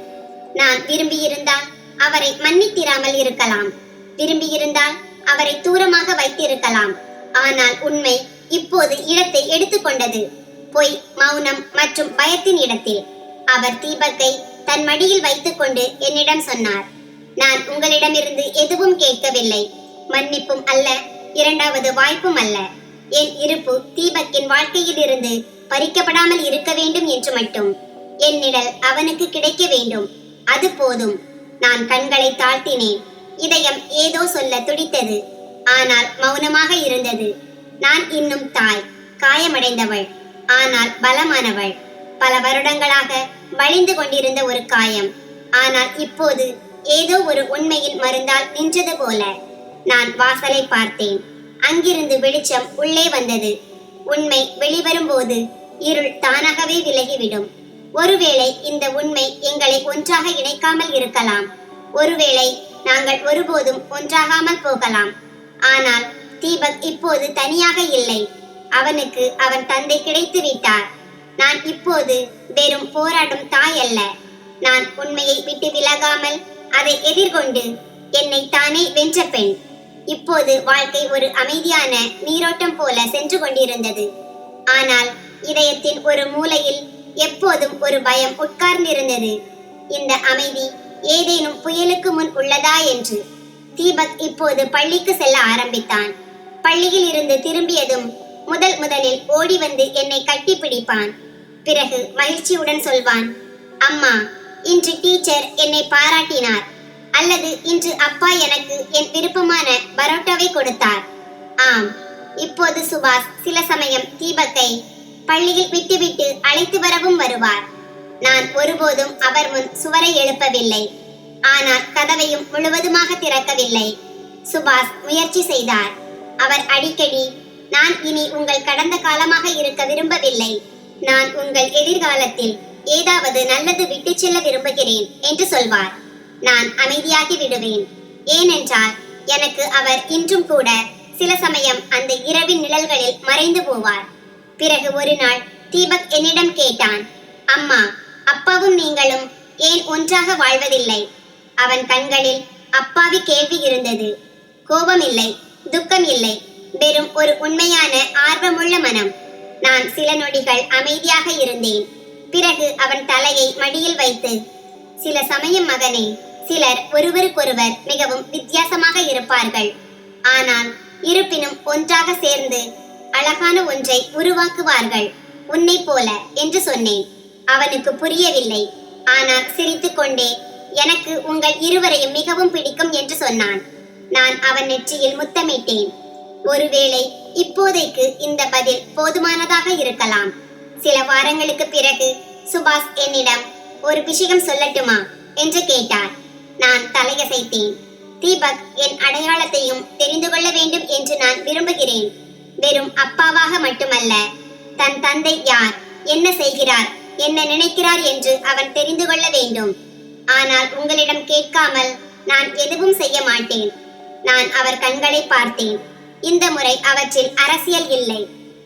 நான் விரும்பியிருந்தால் அவரை மன்னித்திராமல் இருக்கலாம். விரும்பியிருந்தால் அவரை தூரமாக வைத்திருக்கலாம். ஆனால் உண்மை இப்போது இடத்தை எடுத்துக்கொண்டது. பொய், மௌனம் மற்றும் பயத்தின் இடத்தில். அவர் தீபக்கை தன் மடியில் வைத்துக் கொண்டு என்னிடம் சொன்னார், நான் உங்களிடமிருந்து எதுவும் கேட்கவில்லை. மன்னிப்பும் அல்ல, இரண்டாவது வாய்ப்பும் அல்ல. என் இருப்பு தீபக்கின் வாழ்க்கையில் இருந்து பறிக்கப்படாமல் இருக்க வேண்டும் என்று மட்டும். என் நிழல் அவனுக்கு கிடைக்க வேண்டும். அது போதும். நான் கண்களை தாழ்த்தினேன். இதயம் ஏதோ சொல்ல துடித்தது. ஆனால் மௌனமாக இருந்தது. நான் இன்னும் தாய், காயமடைந்தவள், ஆனால் பலமானவள். பல வருடங்களாக வழிந்து கொண்டிருந்த ஒரு காயம். ஆனால் இப்போது ஏதோ ஒரு உண்மையின் மருந்தால் நின்றது போல. நான் வாசலை பார்த்தேன். அங்கிருந்து வெளிச்சம் உள்ளே வந்தது. உண்மை வெளிவரும்போது இருள் தானாகவே விலகிவிடும். ஒருவேளை இந்த உண்மை எங்களை ஒன்றாக இணைக்காமல் இருக்கலாம். ஒருவேளை நாங்கள் ஒருபோதும் ஒன்றாகாமல் போகலாம். ஆனால் தீபக் இப்போது தனியாக இல்லை. அவனுக்கு அவன் தந்தை கிடைத்து விட்டார். நான் இப்போது வெறும் போராடும் தாய் அல்ல. நான் உண்மையை விட்டு விலகாமல் அதை எதிர்கொண்டு என்னை தானே வென்ற பெண். இப்போது வாழ்க்கை ஒரு அமைதியான நீரோட்டம் போல சென்று கொண்டிருந்தது. ஆனால் இதயத்தின் ஒரு மூலையில் எப்போதும் ஒரு பயம் உட்கார்ந்திருந்தது. இந்த அமைதி ஏதேனும் புயலுக்கு முன் உள்ளதா என்று. தீபக் இப்போது பள்ளிக்கு செல்ல ஆரம்பித்தான். பள்ளியில் இருந்து திரும்பியதும் முதலில் ஓடி வந்து என்னை கட்டி பிடிப்பான். பிறகு மகிழ்ச்சியுடன் சொல்வான், அம்மா, இன்று டீச்சர் என்னை பாராட்டினார். அல்லது இன்று அப்பா எனக்கு என் விருப்பமான பரோட்டாவை கொடுத்தார். ஆம், இப்போது சுபாஷ் சில சமயம் தீபக்கை பள்ளியில் விட்டுவிட்டு அழைத்து வரவும் வருவார். நான் ஒருபோதும் அவர் முன் சுவரை எழுப்பவில்லை. ஆனால் கதவையும் முழுவதுமாக திறக்கவில்லை. சுபாஷ் முயற்சி செய்தார். அவர் அடிக்கடி, நான் இனி உங்கள் கடந்த காலமாக இருக்க விரும்பவில்லை. நான் உங்கள் எதிர்காலத்தில் ஏதாவது நல்லது விட்டு செல்ல விரும்புகிறேன் என்று சொல்வார். நான் அமைதியாகி விடுவேன். ஏனென்றால் எனக்கு அவர் இன்றும் கூட சில சமயம் அந்த இரவின் நிழல்களில் மறைந்து போவார். பிறகு ஒரு நாள் தீபக் என்னிடம் கேட்டான், அம்மா, அப்பாவும் நீங்களும் ஏன் ஒன்றாக வாழ்வதில்லை? அவன் கண்களில் அப்பாவி கேள்வி இருந்தது. கோபம் இல்லை, துக்கம் இல்லை, வெறும் ஒரு உண்மையான ஆர்வமுள்ள மனம். நான் சில நொடிகள் அமைதியாக இருந்தேன். பிறகு அவன் தலையை மடியில் வைத்து, சில சமயம் மகனே, சிலர் ஒருவருக்கொருவர் மிகவும் வித்தியாசமாக இருப்பார்கள். ஆனால் இருப்பினும் ஒன்றாக சேர்ந்து அழகான ஒன்றை உருவாக்குவார்கள், உன்னை போல என்று சொன்னேன். அவனுக்கு புரியவில்லை. ஆனால் சிரித்துக்கொண்டே, எனக்கு உங்கள் இருவரையும் மிகவும் பிடிக்கும் என்று சொன்னான். நான் அவன் நெற்றியில் முத்தமிட்டேன். ஒருவேளை இப்போதைக்கு இந்த பதில் போதுமானதாக இருக்கலாம். சில வாரங்களுக்கு பிறகு சுபாஷ் என்னிடம், ஒரு விஷயம் சொல்லட்டுமா என்று கேட்டார். நான் தலையசைத்தேன். தீபக் என் அடையாளத்தையும் தெரிந்து கொள்ள வேண்டும் என்று நான் விரும்புகிறேன். வெறும் அப்பாவாக மட்டுமல்ல, தன் தந்தை யார், என்ன செய்கிறார், என்ன நினைக்கிறார் என்று அவன் தெரிந்து கொள்ள வேண்டும். ஆனால் உங்களிடம் கேட்காமல் நான் எதுவும் செய்ய மாட்டேன். நான் அவர் கண்களை பார்த்தேன். இந்த முறை அவற்றில் அரசியல் இல்லை.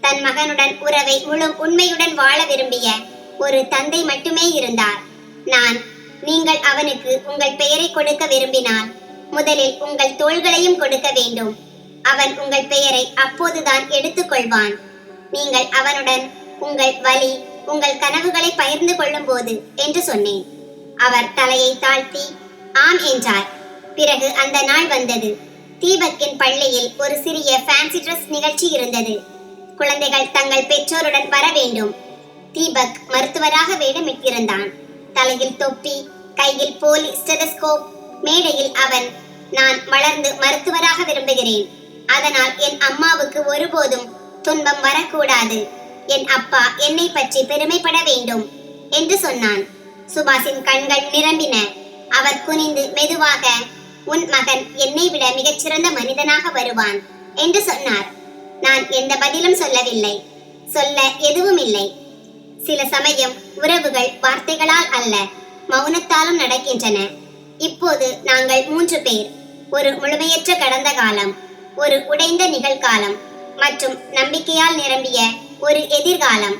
தன் மகனுடன் உறவை முழு உண்மையுடன் வாழ விரும்பிய ஒரு தந்தை மட்டுமே இருந்தார். நீங்கள் அவனுக்கு உங்கள் பெயரை கொடுக்க விரும்பினால் முதலில் உங்கள் தோள்களையும் கொடுக்க வேண்டும். அவன் உங்கள் பெயரை அப்போதுதான் எடுத்துக்கொள்வான். நீங்கள் அவனுடன் உங்கள் வலி, உங்கள் கனவுகளை பகிர்ந்து கொள்ளும் போது என்று சொன்னேன். அவர் தலையை தாழ்த்தி ஆம் என்றார். பிறகு அந்த நாள் வந்தது. தீபக்கின் பள்ளியில் ஒரு சிறிய ஃபேன்சி ட்ரெஸ் நிகழ்ச்சி இருந்தது. குழந்தைகள் தங்கள் பெற்றோருடன் வர வேண்டும். தீபக் மருத்துவராக வேடமிட்டிருந்தான். தலையில் தொப்பி, கையில் போலி ஸ்டெதஸ்கோப். மேடையில் அவன், நான் வளர்ந்து மருத்துவராக விரும்புகிறேன். அதனால் என் அம்மாவுக்கு ஒருபோதும் துன்பம் வரக்கூடாது. என் அப்பா என்னை பற்றி பெருமைப்பட வேண்டும் என்று சொன்னான். சுபாஷின் கண்கள் நிரம்பின. அவர் குனிந்து மெதுவாக, உன் மகன் என்னை விட மிகச்சிறந்த மனிதனாக வருவான் என்று சொன்னார். நான் எந்த பதிலும் சொல்லவில்லை. சொல்ல எதுவும் இல்லை. சில சமயம் உறவுகள் வார்த்தைகளால் அல்ல, மௌனத்தாலும் நடக்கின்றன. இப்போது நாங்கள் 3 பேர். ஒரு முழுமையற்ற கடந்த காலம், ஒரு உடைந்த நிகழ்காலம் மற்றும் நம்பிக்கையால் நிரம்பிய ஒரு எதிர்காலம்.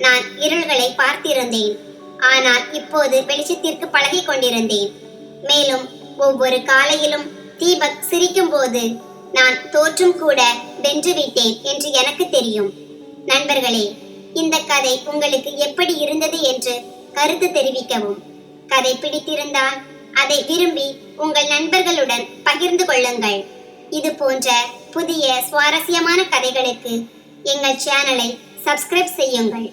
நான் இருள்களை பார்த்திருந்தேன், ஆனால் இப்போது வெளிச்சத்திற்கு பழகி கொண்டிருந்தேன். மேலும் ஒவ்வொரு காலையிலும் தீபக் சிரிக்கும் போது நான் தோற்றும் கூட வென்றுவிட்டேன் என்று எனக்கு தெரியும். நண்பர்களே, இந்த கதை உங்களுக்கு எப்படி இருந்தது என்று கருத்து தெரிவிக்கவும். கதை பிடித்திருந்தால் அதை விரும்பி உங்கள் நண்பர்களுடன் பகிர்ந்து கொள்ளுங்கள். இது போன்ற புதிய சுவாரஸ்யமான கதைகளுக்கு எங்கள் சேனலை சப்ஸ்கிரைப் செய்யுங்கள்.